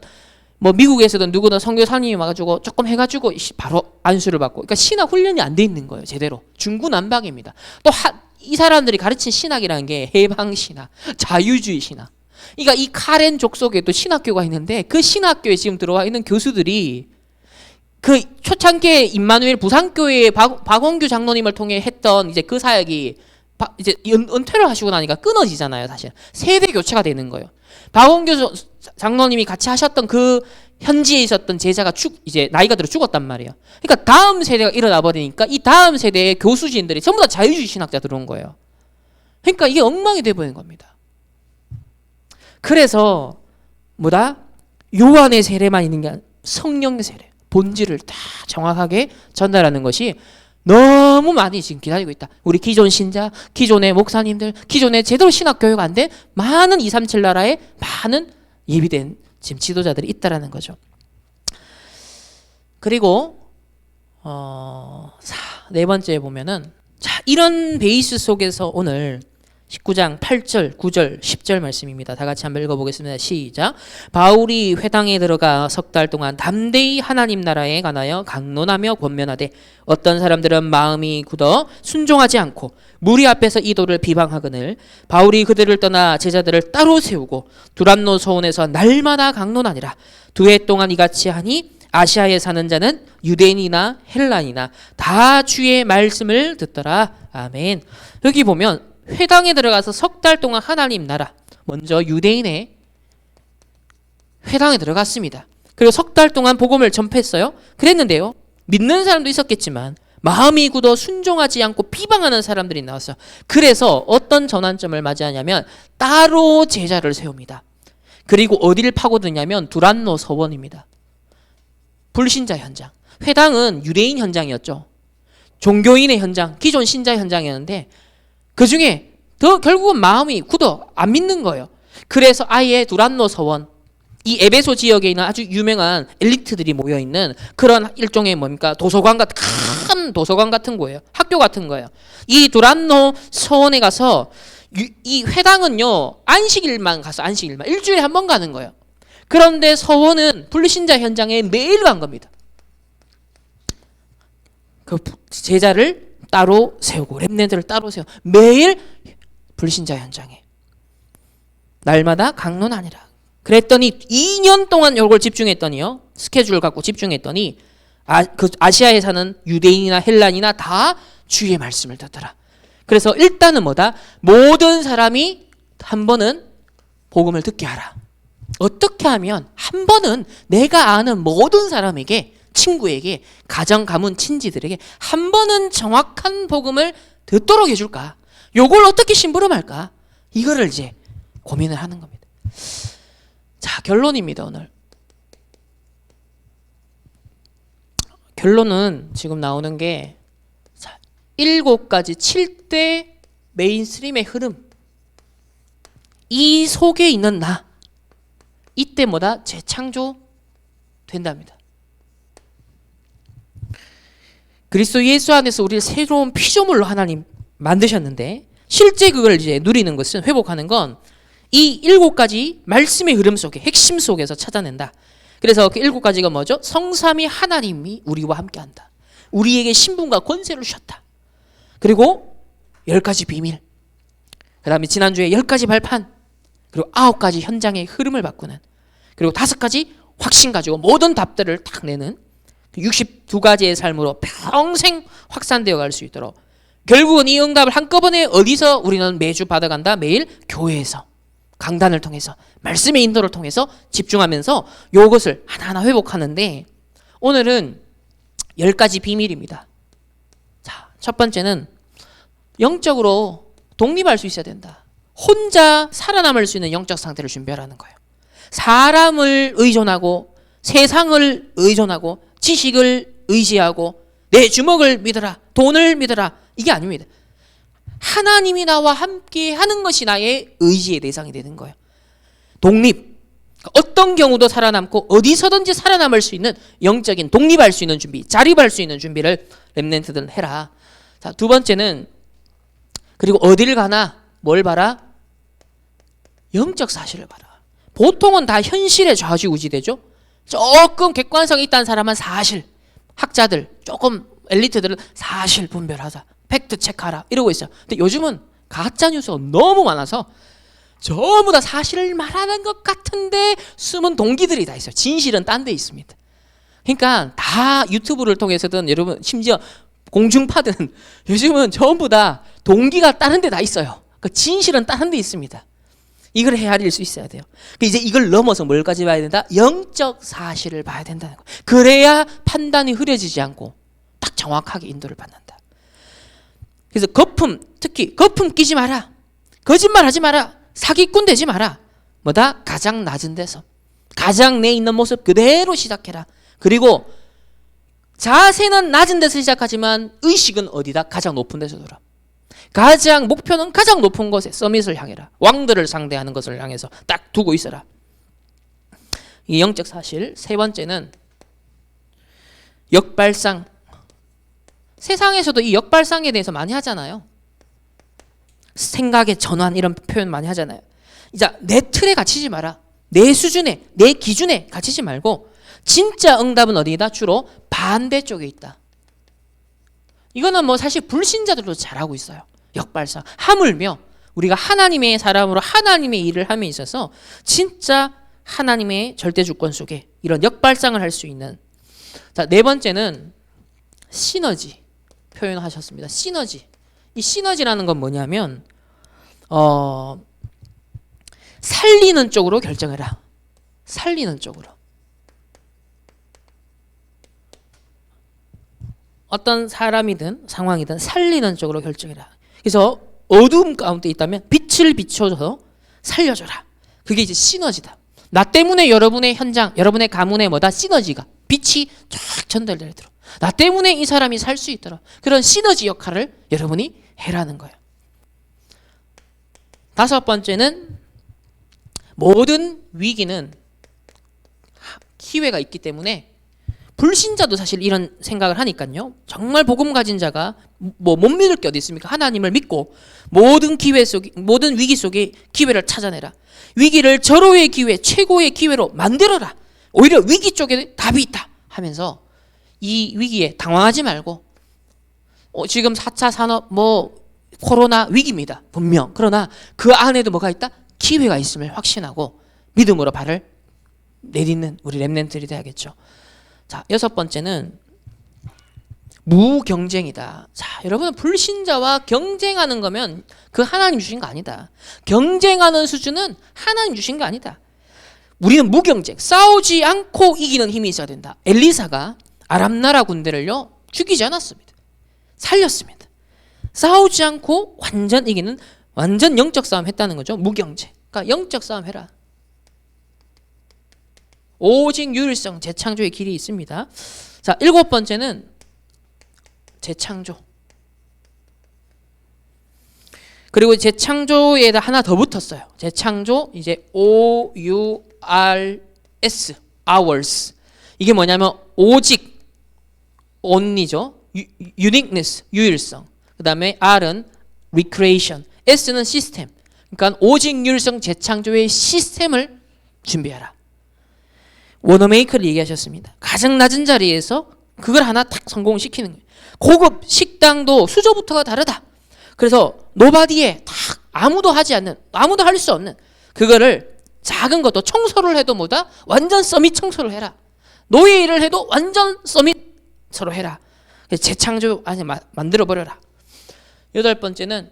미국에서든 누구든 선교사님이 와가지고 조금 해가지고 바로 안수를 받고, 그러니까 신학 훈련이 안 돼 있는 거예요. 제대로. 중구난방입니다. 또 이 사람들이 가르친 신학이라는 게 해방 신학, 자유주의 신학. 그러니까 이 카렌족 속에도 신학교가 있는데 그 신학교에 지금 들어와 있는 교수들이 그 초창기에 임마누엘 부산교회 박원규 장로님을 통해 했던 이제 그 사역이 이제 은퇴를 하시고 나니까 끊어지잖아요. 사실 세대 교체가 되는 거예요. 박원규 장로님이 같이 하셨던 그 현지에 있었던 제자가 이제 나이가 들어 죽었단 말이에요. 그러니까 다음 세대가 일어나 버리니까 이 다음 세대의 교수진들이 전부 다 자유주의 신학자 들어온 거예요. 그러니까 이게 엉망이 돼버린 겁니다. 그래서 뭐다? 요한의 세례만 있는 게 아니라 성령의 세례, 본질을 다 정확하게 전달하는 것이 너무 많이 지금 기다리고 있다. 우리 기존 신자, 기존의 목사님들, 기존의 제대로 신학 교육 안 된 많은 237 나라에 많은 예비된 지금 지도자들이 있다라는 거죠. 그리고 네 번째 보면은 이런 베이스 속에서 오늘 19장 8절, 9절, 10절 말씀입니다. 다 같이 한번 읽어보겠습니다. 시작. 바울이 회당에 들어가 석 달 동안 담대히 하나님 나라에 관하여 강론하며 권면하되 어떤 사람들은 마음이 굳어 순종하지 않고 무리 앞에서 이도를 비방하거늘 바울이 그들을 떠나 제자들을 따로 세우고 두란노 소원에서 날마다 강론하니라. 2해 동안 이같이 하니 아시아에 사는 자는 유대인이나 헬라인이나 다 주의 말씀을 듣더라. 아멘. 여기 보면 회당에 들어가서 석 달 동안 하나님 나라, 먼저 유대인의 회당에 들어갔습니다. 그리고 석 달 동안 복음을 전파했어요. 그랬는데요, 믿는 사람도 있었겠지만 마음이 굳어 순종하지 않고 비방하는 사람들이 나왔어요. 그래서 어떤 전환점을 맞이하냐면 따로 제자를 세웁니다. 그리고 어디를 파고드냐면 두란노 서원입니다. 불신자 현장. 회당은 유대인 현장이었죠. 종교인의 현장, 기존 신자 현장이었는데 그 중에 더 결국은 마음이 굳어 안 믿는 거예요. 그래서 아예 두란노 서원, 이 에베소 지역에 있는 아주 유명한 엘리트들이 모여있는 그런 일종의 뭡니까? 도서관 같은, 큰 도서관 같은 거예요. 학교 같은 거예요. 이 두란노 서원에 가서 이 회당은요, 안식일만 가서 안식일만 일주일에 한 번 가는 거예요. 그런데 서원은 불신자 현장에 매일 간 겁니다. 그 제자를 따로 세우고 렘넌트를 따로 세우고 매일 불신자 현장에 날마다 강론하니라. 그랬더니 2년 동안 이걸 집중했더니요, 스케줄 갖고 집중했더니 아시아에 사는 유대인이나 헬란이나 다 주의 말씀을 듣더라. 그래서 일단은 뭐다? 모든 사람이 한 번은 복음을 듣게 하라. 어떻게 하면 한 번은 내가 아는 모든 사람에게, 친구에게, 가정, 가문, 친지들에게 한 번은 정확한 복음을 듣도록 해줄까? 요걸 어떻게 심부름할까? 이거를 이제 고민을 하는 겁니다. 자, 결론입니다. 오늘 결론은 지금 나오는 게 7가지 7대 메인스트림의 흐름, 이 속에 있는 나, 이때 뭐다? 재창조 된답니다. 그리스도 예수 안에서 우리를 새로운 피조물로 하나님 만드셨는데, 실제 그걸 이제 누리는 것은, 회복하는 건 이 7가지 말씀의 흐름 속에, 핵심 속에서 찾아낸다. 그래서 그 7가지가 뭐죠? 성삼위 하나님이 우리와 함께한다. 우리에게 신분과 권세를 주셨다. 그리고 10가지 비밀, 그 다음에 지난주에 10가지 발판, 그리고 9가지 현장의 흐름을 바꾸는, 그리고 5가지 확신 가지고 모든 답들을 딱 내는 62가지의 삶으로 평생 확산되어 갈 수 있도록, 결국은 이 응답을 한꺼번에 어디서 우리는 매주 받아간다? 매일 교회에서, 강단을 통해서, 말씀의 인도를 통해서 집중하면서 이것을 하나하나 회복하는데, 오늘은 10가지 비밀입니다. 자, 첫 번째는 영적으로 독립할 수 있어야 된다. 혼자 살아남을 수 있는 영적 상태를 준비하라는 거예요. 사람을 의존하고, 세상을 의존하고, 지식을 의지하고, 내 주먹을 믿어라, 돈을 믿어라, 이게 아닙니다. 하나님이 나와 함께 하는 것이 나의 의지의 대상이 되는 거예요. 독립. 어떤 경우도 살아남고 어디서든지 살아남을 수 있는 영적인, 독립할 수 있는 준비, 자립할 수 있는 준비를 렘넌트들은 해라. 자, 두 번째는, 그리고 어디를 가나 뭘 봐라? 영적 사실을 봐라. 보통은 다 현실에 좌지우지되죠. 조금 객관성이 있다는 사람은 사실, 학자들, 조금 엘리트들은 사실 분별하자, 팩트 체크하라, 이러고 있어요. 근데 요즘은 가짜 뉴스가 너무 많아서 전부 다 사실을 말하는 것 같은데 숨은 동기들이 다 있어요. 진실은 딴 데 있습니다. 그러니까 다 유튜브를 통해서든, 여러분 심지어 공중파든 요즘은 전부 다 동기가 다른 데 다 있어요. 그 진실은 다른 데 있습니다. 이걸 헤아릴 수 있어야 돼요. 이제 이걸 넘어서 뭘까지 봐야 된다? 영적 사실을 봐야 된다는 거예요. 그래야 판단이 흐려지지 않고 딱 정확하게 인도를 받는다. 그래서 거품, 특히 거품 끼지 마라, 거짓말 하지 마라, 사기꾼 되지 마라. 뭐다? 가장 낮은 데서 가장 내 있는 모습 그대로 시작해라. 그리고 자세는 낮은 데서 시작하지만 의식은 어디다? 가장 높은 데서 둬라. 가장 목표는 가장 높은 곳에 서밋을 향해라. 왕들을 상대하는 것을 향해서 딱 두고 있어라. 이 영적 사실. 세 번째는 역발상. 세상에서도 이 역발상에 대해서 많이 하잖아요. 생각의 전환 이런 표현 많이 하잖아요. 이제 내 틀에 갇히지 마라. 내 수준에, 내 기준에 갇히지 말고 진짜 응답은 어디다? 주로 반대쪽에 있다. 이거는 뭐 사실 불신자들도 잘하고 있어요. 역발상. 하물며 우리가 하나님의 사람으로 하나님의 일을 함에 있어서 진짜 하나님의 절대 주권 속에 이런 역발상을 할 수 있는. 자, 네 번째는 시너지 표현하셨습니다. 시너지. 이 시너지라는 건 뭐냐면 살리는 쪽으로 결정해라. 살리는 쪽으로. 어떤 사람이든 상황이든 살리는 쪽으로 결정해라. 그래서 어두움 가운데 있다면 빛을 비춰줘서 살려줘라. 그게 이제 시너지다. 나 때문에 여러분의 현장, 여러분의 가문에 뭐다? 시너지가, 빛이 쫙 전달되도록. 나 때문에 이 사람이 살 수 있도록 그런 시너지 역할을 여러분이 해라는 거예요. 다섯 번째는 모든 위기는 기회가 있기 때문에 불신자도 사실 이런 생각을 하니까요. 정말 복음 가진 자가 뭐 못 믿을 게 어디 있습니까? 하나님을 믿고 모든 기회 속에, 모든 위기 속에 기회를 찾아내라. 위기를 절호의 기회, 최고의 기회로 만들어라. 오히려 위기 쪽에 답이 있다 하면서 이 위기에 당황하지 말고 지금 4차 산업 코로나 위기입니다. 분명. 그러나 그 안에도 뭐가 있다? 기회가 있음을 확신하고 믿음으로 발을 내딛는 우리 렘넌트들이 돼야겠죠. 자, 여섯 번째는 무경쟁이다. 자, 여러분은 불신자와 경쟁하는 거면 그 하나님 주신 거 아니다. 경쟁하는 수준은 하나님 주신 거 아니다. 우리는 무경쟁, 싸우지 않고 이기는 힘이 있어야 된다. 엘리사가 아람 나라 군대를요 죽이지 않았습니다. 살렸습니다. 싸우지 않고 완전 이기는 완전 영적 싸움 했다는 거죠. 무경쟁. 그러니까 영적 싸움 해라. 오직 유일성 재창조의 길이 있습니다. 자, 일곱 번째는 재창조. 그리고 재창조에다 하나 더 붙었어요. 재창조 이제 OURS hours. 이게 뭐냐면 오직 only죠. uniqueness 유일성. 그다음에 R은 recreation. S는 시스템. 그러니까 오직 유일성 재창조의 시스템을 준비하라. 워너메이커를 얘기하셨습니다. 가장 낮은 자리에서 그걸 하나 탁 성공시키는 거예요. 고급 식당도 수조부터가 다르다. 그래서 노바디에 탁 아무도 하지 않는, 아무도 할 수 없는 그거를 작은 것도 청소를 해도 뭐다? 완전 서밋 청소를 해라. 노예 일을 해도 완전 서밋으로 해라. 재창조 아니 만들어버려라. 여덟 번째는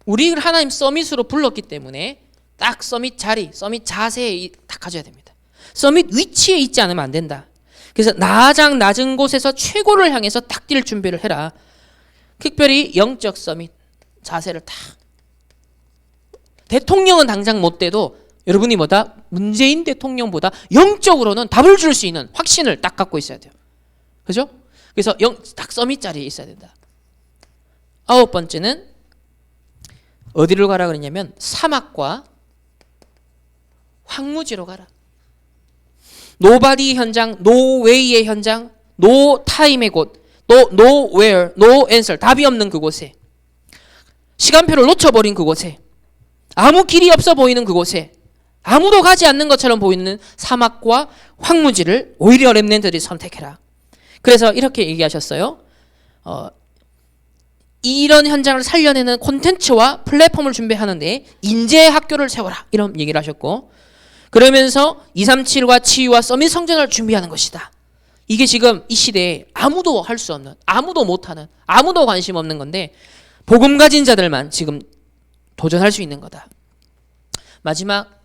우리를 하나님 서밋으로 불렀기 때문에 딱 서밋 자리, 서밋 자세에 딱 가져야 됩니다. 서밋 위치에 있지 않으면 안 된다. 그래서 가장 낮은 곳에서 최고를 향해서 딱 뛸 준비를 해라. 특별히 영적 서밋 자세를 딱. 대통령은 당장 못 돼도 여러분이 뭐다? 문재인 대통령보다 영적으로는 답을 줄 수 있는 확신을 딱 갖고 있어야 돼요. 그죠? 그래서 딱 서밋 자리에 있어야 된다. 아홉 번째는 어디를 가라 그러냐면 사막과 황무지로 가라. 노바디 현장, 노웨이의 현장, 노 타임의 곳, 노 웨어, 노 앤서, 답이 없는 그곳에, 시간표를 놓쳐버린 그곳에, 아무 길이 없어 보이는 그곳에, 아무도 가지 않는 것처럼 보이는 사막과 황무지를 오히려 렘넌트들이 선택해라. 그래서 이렇게 얘기하셨어요. 이런 현장을 살려내는 콘텐츠와 플랫폼을 준비하는데 인재 학교를 세워라. 이런 얘기를 하셨고, 그러면서 237과 치유와 서밋 성전을 준비하는 것이다. 이게 지금 이 시대에 아무도 할 수 없는, 아무도 못하는, 아무도 관심 없는 건데 복음 가진 자들만 지금 도전할 수 있는 거다. 마지막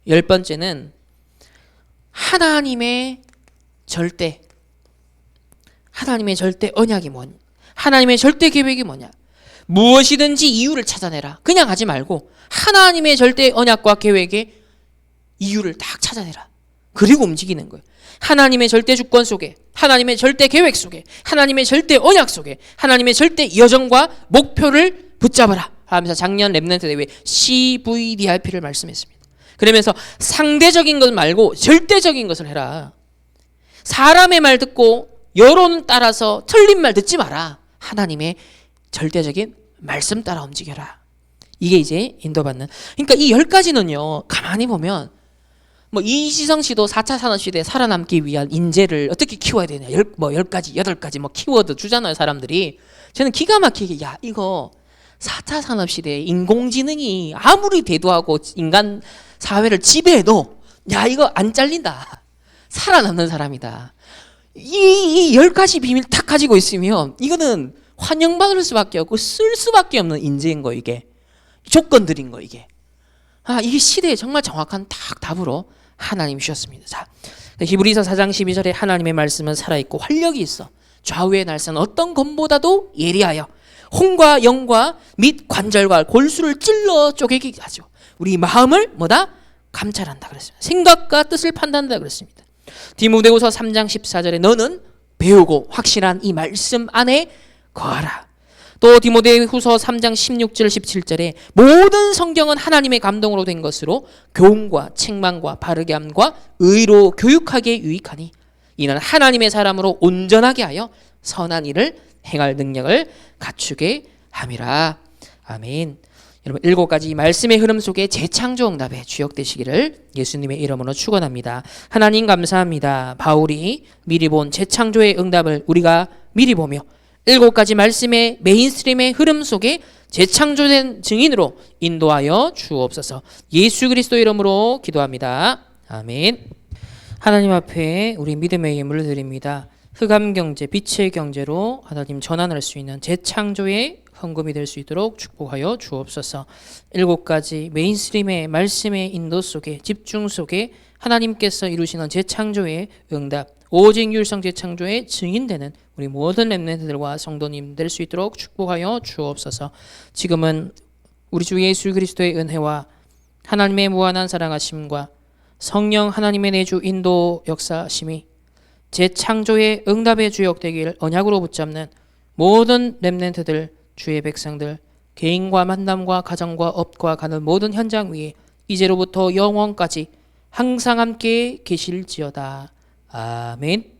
열 번째는 하나님의 절대 언약이 뭐냐, 하나님의 절대 계획이 뭐냐. 무엇이든지 이유를 찾아내라. 그냥 하지 말고 하나님의 절대 언약과 계획에 이유를 딱 찾아내라. 그리고 움직이는 거예요. 하나님의 절대 주권 속에, 하나님의 절대 계획 속에, 하나님의 절대 언약 속에, 하나님의 절대 여정과 목표를 붙잡아라 하면서 작년 랩넌트 대회 CVDRP를 말씀했습니다. 그러면서 상대적인 것 말고 절대적인 것을 해라. 사람의 말 듣고 여론 따라서 틀린 말 듣지 마라. 하나님의 절대적인 말씀 따라 움직여라. 이게 이제 인도받는. 그러니까 이 10가지는요. 가만히 보면 뭐 이시성 씨도 4차 산업시대에 살아남기 위한 인재를 어떻게 키워야 되냐. 10가지, 8가지 뭐 키워드 주잖아요. 사람들이. 저는 기가 막히게 야 이거 4차 산업시대에 인공지능이 아무리 대두하고 인간 사회를 지배해도 야 이거 안 잘린다. 살아남는 사람이다. 이 10가지 비밀 딱 가지고 있으면 이거는 환영받을 수밖에 없고 쓸 수밖에 없는 인재인 거 이게. 조건들인 거 이게. 이게 시대에 정말 정확한 딱 답으로 하나님 주셨습니다. 자, 히브리서 4장 12절에 하나님의 말씀은 살아있고 활력이 있어 좌우의 날선 어떤 검보다도 예리하여 혼과 영과 및 관절과 골수를 찔러 쪼개게 하죠. 우리 마음을 뭐다? 감찰한다 그랬습니다. 생각과 뜻을 판단한다 그랬습니다. 디모데후서 3장 14절에 너는 배우고 확실한 이 말씀 안에 거하라. 또 디모데후서 3장 16절 17절에 모든 성경은 하나님의 감동으로 된 것으로 교훈과 책망과 바르게 함과 의로 교육하기에 유익하니 이는 하나님의 사람으로 온전하게 하여 선한 일을 행할 능력을 갖추게 함이라. 아멘. 여러분 7가지 말씀의 흐름 속에 재창조 응답에 주역되시기를 예수님의 이름으로 축원합니다. 하나님 감사합니다. 바울이 미리 본 재창조의 응답을 우리가 미리 보며 7가지 말씀의 메인스트림의 흐름 속에 재창조된 증인으로 인도하여 주옵소서. 예수 그리스도 이름으로 기도합니다. 아멘. 하나님 앞에 우리 믿음의 예물을 드립니다. 흑암 경제, 빛의 경제로 하나님 전환할 수 있는 재창조의 헌금이 될 수 있도록 축복하여 주옵소서. 7가지 메인스트림의 말씀의 인도 속에 집중 속에 하나님께서 이루시는 재창조의 응답, 오직 율성 재창조의 증인되는 우리 모든 렘넌트들과 성도님 될 수 있도록 축복하여 주옵소서. 지금은 우리 주 예수 그리스도의 은혜와 하나님의 무한한 사랑하심과 성령 하나님의 내주 인도 역사심이 재창조의 응답의 주역되기를 언약으로 붙잡는 모든 렘넌트들 주의 백성들 개인과 만남과 가정과 업과 가는 모든 현장 위에 이제로부터 영원까지 항상 함께 계실지어다. 아멘.